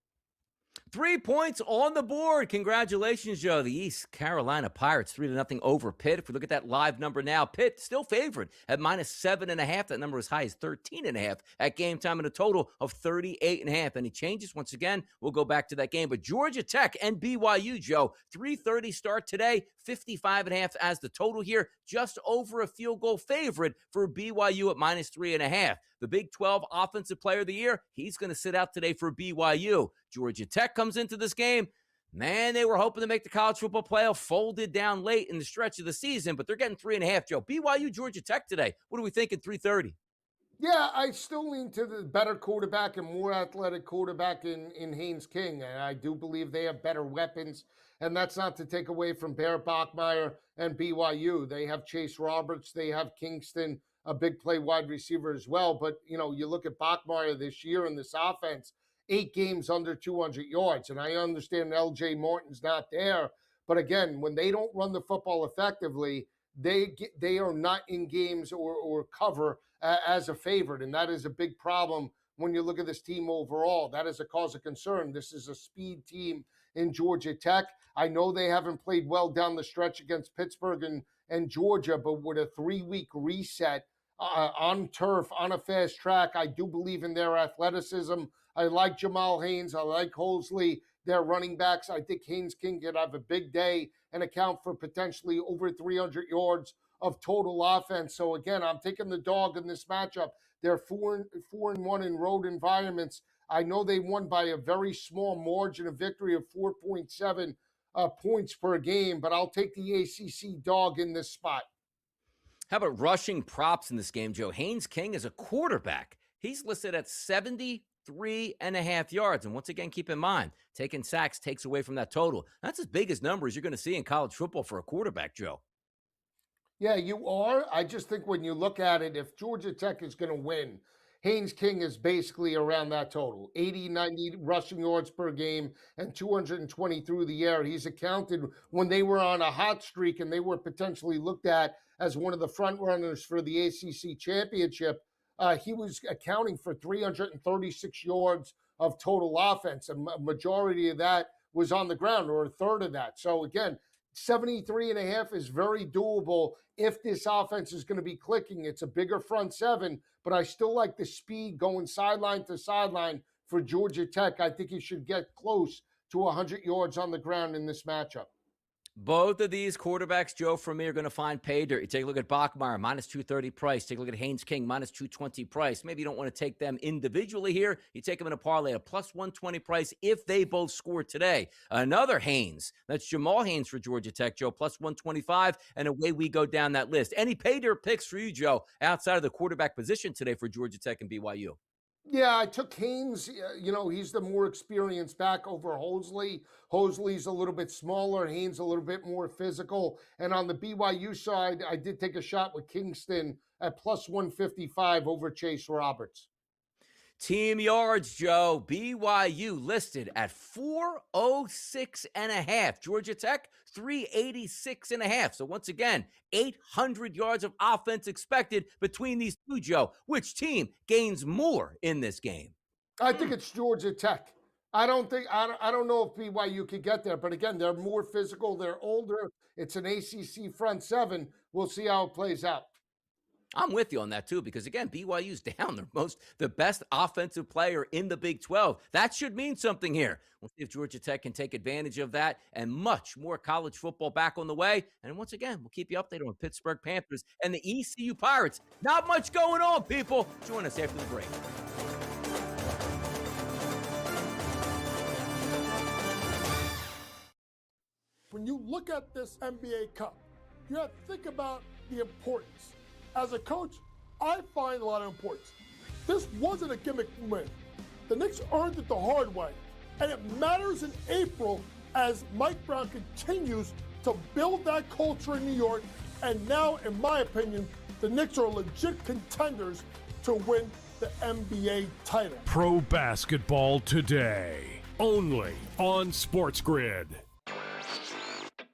3 points on the board. Congratulations, Joe. The East Carolina Pirates 3-0 over Pitt. If we look at that live number now, Pitt still favored at -7.5. That number is high as 13.5 at game time, and a total of 38.5. Any changes? Once again, we'll go back to that game. But Georgia Tech and BYU, Joe, 3:30 start today, 55.5 as the total here, just over a field goal favorite for BYU at -3.5. The Big 12 Offensive Player of the Year, he's going to sit out today for BYU. Georgia Tech comes into this game. Man, they were hoping to make the college football playoff, folded down late in the stretch of the season, but they're getting 3.5, Joe. BYU, Georgia Tech today. What do we think at 3:30? Yeah, I still lean to the better quarterback and more athletic quarterback in Haynes King. And I do believe they have better weapons. And that's not to take away from Barrett Bachmeier and BYU. They have Chase Roberts. They have Kingston, a big play wide receiver as well. But, you know, you look at Bachmeier this year in this offense, 8 games under 200 yards. And I understand LJ Martin's not there. But again, when they don't run the football effectively, they are not in games or cover as a favorite. And that is a big problem when you look at this team overall. That is a cause of concern. This is a speed team in Georgia Tech. I know they haven't played well down the stretch against Pittsburgh and Georgia, but with a 3-week reset on turf, on a fast track, I do believe in their athleticism. I like Jamal Haynes. I like Holsley, their running backs. I think Haynes King could have a big day and account for potentially over 300 yards of total offense. So again, I'm taking the dog in this matchup. They're 4-1 in road environments. I know they won by a very small margin of victory of 4.7 points per game, but I'll take the ACC dog in this spot. How about rushing props in this game, Joe? Haynes King is a quarterback. He's listed at 73.5 yards. And once again, keep in mind, taking sacks takes away from that total. That's as big as numbers you're going to see in college football for a quarterback, Joe. Yeah, you are. I just think when you look at it, if Georgia Tech is going to win, Haynes King is basically around that total, 80, 90 rushing yards per game and 220 through the air. He's accounted when they were on a hot streak and they were potentially looked at as one of the front runners for the ACC championship. He was accounting for 336 yards of total offense. A majority of that was on the ground, or a third of that. So again, 73.5 is very doable if this offense is going to be clicking. It's a bigger front seven, but I still like the speed going sideline to sideline for Georgia Tech. I think he should get close to 100 yards on the ground in this matchup. Both of these quarterbacks, Joe, for me, are going to find pay dirt. You take a look at Bachmeier, -230 price. Take a look at Haynes King, -220 price. Maybe you don't want to take them individually here. You take them in a parlay, a +120 price if they both score today. Another Haynes, that's Jamal Haynes for Georgia Tech, Joe, +125, and away we go down that list. Any pay dirt picks for you, Joe, outside of the quarterback position today for Georgia Tech and BYU? Yeah, I took Haynes. He's the more experienced back over Holsley. Holsley's a little bit smaller. Haynes a little bit more physical. And on the BYU side, I did take a shot with Kingston at +155 over Chase Roberts. Team yards, Joe. BYU listed at 406.5. Georgia Tech, 386.5. So once again, 800 yards of offense expected between these two, Joe. Which team gains more in this game? I think it's Georgia Tech. I don't know if BYU could get there, but again, they're more physical, they're older. It's an ACC front seven. We'll see how it plays out. I'm with you on that too, because again, BYU's down the best offensive player in the Big 12. That should mean something here. We'll see if Georgia Tech can take advantage of that, and much more college football back on the way. And once again, we'll keep you updated on Pittsburgh Panthers and the ECU Pirates. Not much going on, people. Join us after the break. When you look at this NBA Cup, you have to think about the importance. As a coach, I find a lot of importance. This wasn't a gimmick win. The Knicks earned it the hard way, and it matters in April as Mike Brown continues to build that culture in New York, and now, in my opinion, the Knicks are legit contenders to win the NBA title. Pro basketball today, only on SportsGrid.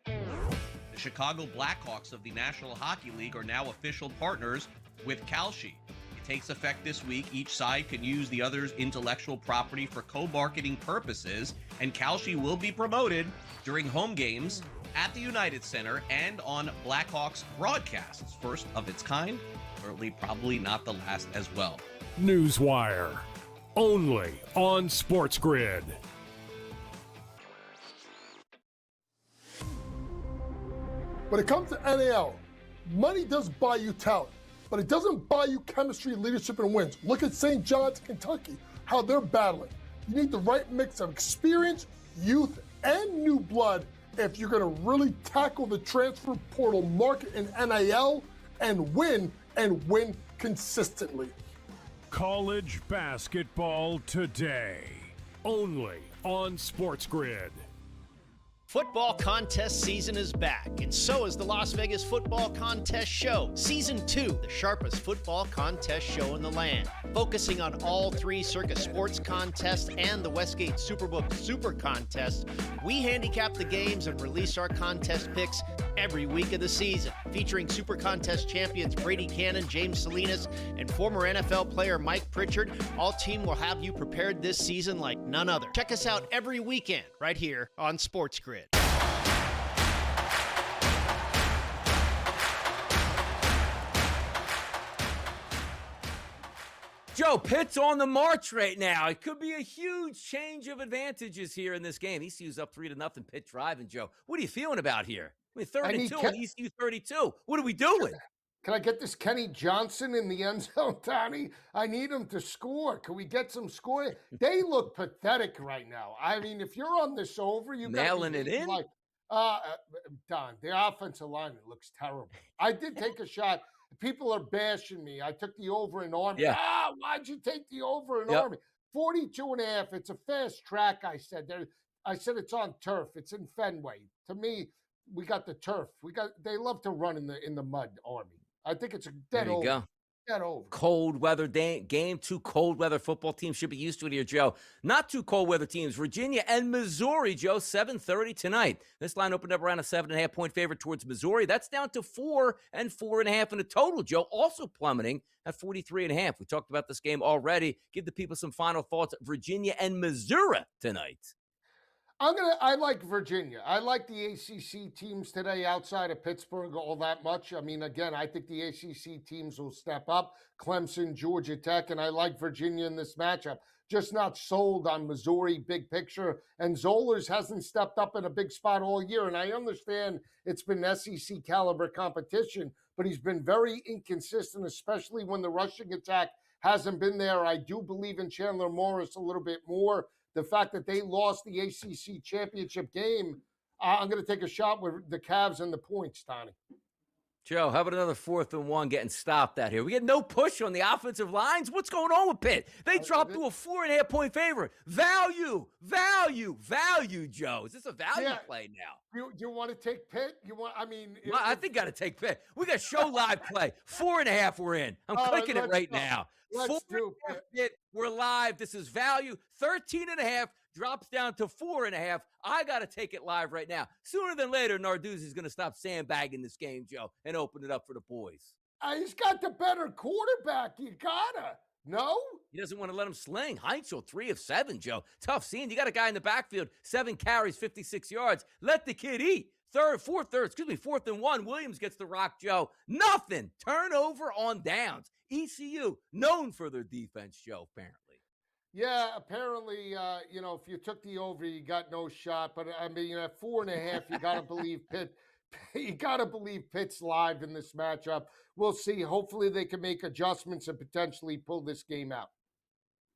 The Chicago Blackhawks of the National Hockey League are now official partners with Kalshi. It takes effect this week. Each side can use the other's intellectual property for co-marketing purposes, and Kalshi will be promoted during home games at the United Center and on Blackhawks broadcasts. First of its kind, certainly probably not the last as well. Newswire, only on SportsGrid. When it comes to NAL, money does buy you talent, but it doesn't buy you chemistry, leadership, and wins. Look at St. John's, Kentucky, how they're battling. You need the right mix of experience, youth, and new blood if you're going to really tackle the transfer portal market in NIL and win consistently. College basketball today, only on SportsGrid. Football contest season is back, and so is the Las Vegas Football Contest Show. Season 2, the sharpest football contest show in the land. Focusing on all three Circus Sports contests and the Westgate Superbook Super Contest, we handicap the games and release our contest picks every week of the season. Featuring Super Contest champions Brady Cannon, James Salinas, and former NFL player Mike Pritchard, all team will have you prepared this season like none other. Check us out every weekend right here on SportsGrid. Joe, Pitt's on the march right now. It could be a huge change of advantages here in this game. ECU's up 3-0. Pitt driving, Joe. What are you feeling about here? I mean, 32 and ECU 32. What are we doing? Can I get this Kenny Johnson in the end zone, Donnie? I need him to score. Can we get some scoring? They look pathetic right now. I mean, if you're on this over, you nailing it in. Like, Don, the offensive line looks terrible. I did take a shot. People are bashing me. I took the over in Army. Yeah. Why'd you take the over in Army? 42.5. It's a fast track, I said. I said it's on turf. It's in Fenway. To me, we got the turf. They love to run in the mud, Army. I think it's a dead over. Go. Dead over. Cold weather game. Two cold weather football teams should be used to it here, Joe. Not two cold weather teams. Virginia and Missouri, Joe, 7:30 tonight. This line opened up around a 7.5-point favorite towards Missouri. That's down to 4 and 4.5 in a total, Joe. Also plummeting at 43.5. We talked about this game already. Give the people some final thoughts. Virginia and Missouri tonight. I like Virginia. I like the ACC teams today outside of Pittsburgh all that much. I mean, again, I think the ACC teams will step up. Clemson, Georgia Tech, and I like Virginia in this matchup. Just not sold on Missouri, big picture. And Zollers hasn't stepped up in a big spot all year. And I understand it's been SEC caliber competition, but he's been very inconsistent, especially when the rushing attack hasn't been there. I do believe in Chandler Morris a little bit more. The fact that they lost the ACC championship game, I'm going to take a shot with the Cavs and the points, Donnie. Joe, how about another 4th and 1 getting stopped out here? We get no push on the offensive lines. What's going on with Pitt? They dropped to a 4.5-point favorite. Value, Joe. Is this a value play now? You want to take Pitt? I think got to take Pitt. We got show live play. 4.5 we're in. I'm clicking it right now. Let's do Pitt. We're live. This is value. 13.5 drops down to 4.5. I got to take it live right now. Sooner than later, Narduzzi's going to stop sandbagging this game, Joe, and open it up for the boys. He's got the better quarterback. You gotta. No? He doesn't want to let him sling. Heinzel, 3 of 7, Joe. Tough scene. You got a guy in the backfield, 7 carries, 56 yards. Let the kid eat. Fourth and 1. Williams gets the rock, Joe. Nothing. Turnover on downs. ECU, known for their defense, Joe, apparently. Yeah, apparently, if you took the over, you got no shot. But I mean, at 4.5, you got to believe Pitt. You got to believe Pitt's live in this matchup. We'll see. Hopefully, they can make adjustments and potentially pull this game out.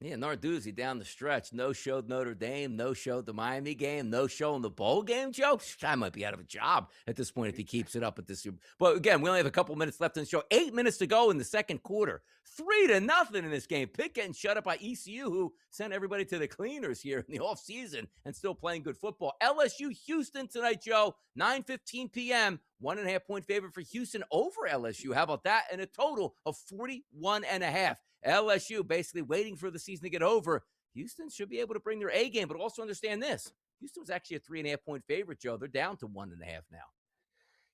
Yeah, Narduzzi down the stretch. No-showed Notre Dame. No-showed the Miami game. No-show in the bowl game, Joe. I might be out of a job at this point if he keeps it up at this. But again, we only have a couple minutes left in the show. 8 minutes to go in the second quarter. 3-0 in this game. Pitt getting shut up by ECU, who sent everybody to the cleaners here in the offseason and still playing good football. LSU Houston tonight, Joe. 9:15 p.m. 1.5-point favorite for Houston over LSU. How about that? And a total of 41.5. LSU basically waiting for the season to get over. Houston should be able to bring their A game, but also understand this. Houston was actually a 3.5-point favorite, Joe. They're down to 1.5 now.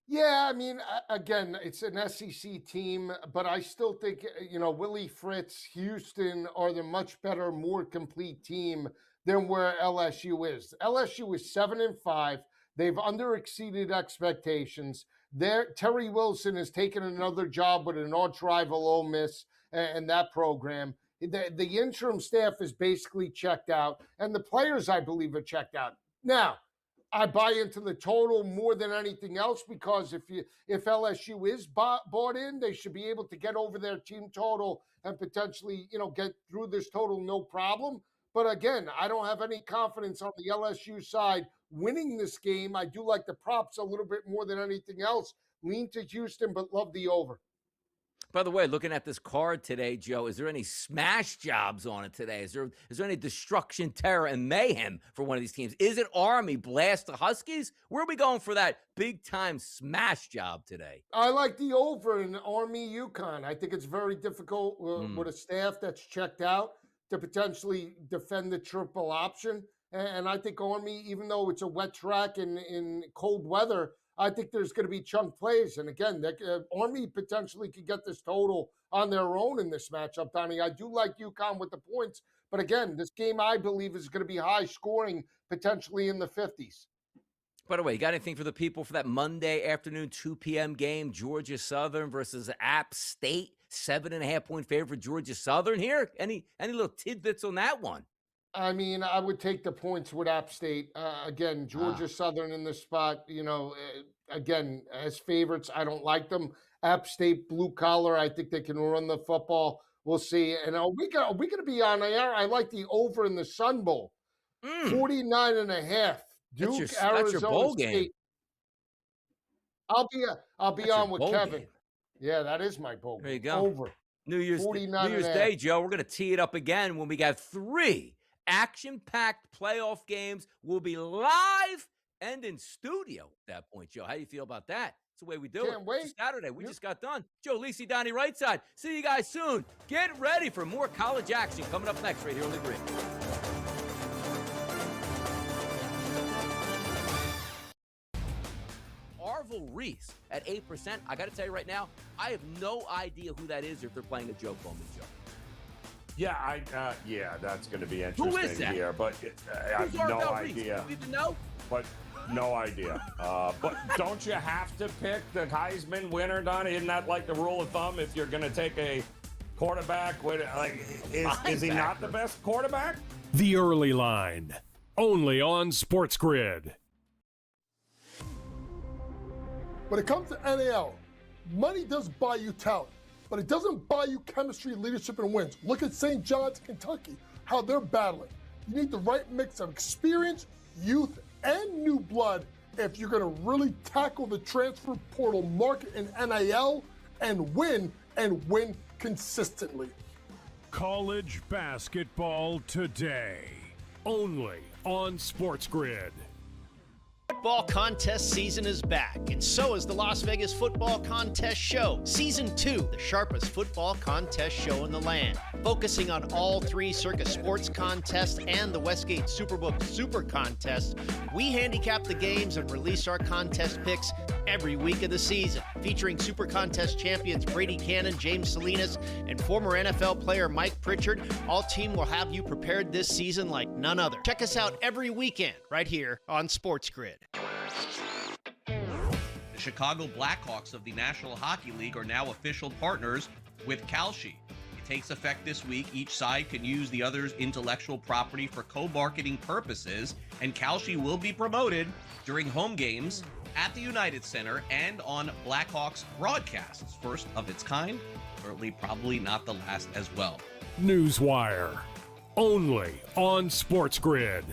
Yeah, I mean, again, it's an SEC team, but I still think, Willie Fritz, Houston are the much better, more complete team than where LSU is. LSU is 7-5. They've underexceeded expectations. Terry Wilson has taken another job with an arch rival Ole Miss and that program. The interim staff is basically checked out, and the players, I believe, are checked out. Now, I buy into the total more than anything else because if LSU is bought in, they should be able to get over their team total and potentially, get through this total no problem. But again, I don't have any confidence on the LSU side winning this game. I do like the props a little bit more than anything else. Lean to Houston, but love the over. By the way, looking at this card today, Joe, is there any smash jobs on it today? Is there any destruction, terror, and mayhem for one of these teams? Is it Army blast the Huskies? Where are we going for that big-time smash job today? I like the over in Army UConn. I think it's very difficult with a staff that's checked out to potentially defend the triple option. And I think Army, even though it's a wet track in cold weather, I think there's going to be chunk plays. And again, Army potentially could get this total on their own in this matchup, Donnie. I do like UConn with the points. But again, this game, I believe, is going to be high scoring, potentially in the 50s. By the way, you got anything for the people for that Monday afternoon, 2 p.m. game, Georgia Southern versus App State? 7.5-point favorite for Georgia Southern here? Any little tidbits on that one? I mean, I would take the points with App State. Again, Georgia Southern in this spot, again, as favorites, I don't like them. App State, blue collar, I think they can run the football. We'll see. And are we going to be on air? I like the over in the Sun Bowl. 49.5. Duke, that's Arizona your bowl State. game. I'll be That's on your with bowl Kevin. game. Yeah, that is my bowl. There you game. go. Over. New Year's Day, Joe. We're going to tee it up again when we got 3 action-packed playoff games. We'll be live and in studio at that point, Joe. How do you feel about that? It's the way we do it. Can't wait. It's Saturday. We just got done. Joe, Lisi, Donnie, Rightside. See you guys soon. Get ready for more college action coming up next right here on the Grid. Arvil Reese at 8%. I got to tell you right now, I have no idea who that is or if they're playing a joke on me, Joe. Yeah, that's going to be interesting Who is that? here, but I have no idea. Do you even know? But no idea. But don't you have to pick the Heisman winner, Donnie? Isn't that like the rule of thumb if you're going to take a quarterback? Is he not the best quarterback? The Early Line, only on SportsGrid. When it comes to NAL, money does buy you talent, but it doesn't buy you chemistry, leadership, and wins. Look at St. John's, Kentucky, how they're battling. You need the right mix of experience, youth, and new blood if you're going to really tackle the transfer portal market in NIL and win consistently. College basketball today, only on SportsGrid. Football contest season is back, and so is the Las Vegas Football Contest Show. Season 2, the sharpest football contest show in the land. Focusing on all 3 Circus Sports contests and the Westgate Superbook Super Contest, we handicap the games and release our contest picks every week of the season. Featuring Super Contest champions Brady Cannon, James Salinas, and former NFL player Mike Pritchard, all team will have you prepared this season like none other. Check us out every weekend right here on SportsGrid. The Chicago Blackhawks of the National Hockey League are now official partners with Kalshi. It takes effect this week. Each side can use the other's intellectual property for co-marketing purposes, and Kalshi will be promoted during home games at the United Center and on Blackhawks broadcasts. First of its kind, certainly probably not the last as well. Newswire. Only on SportsGrid.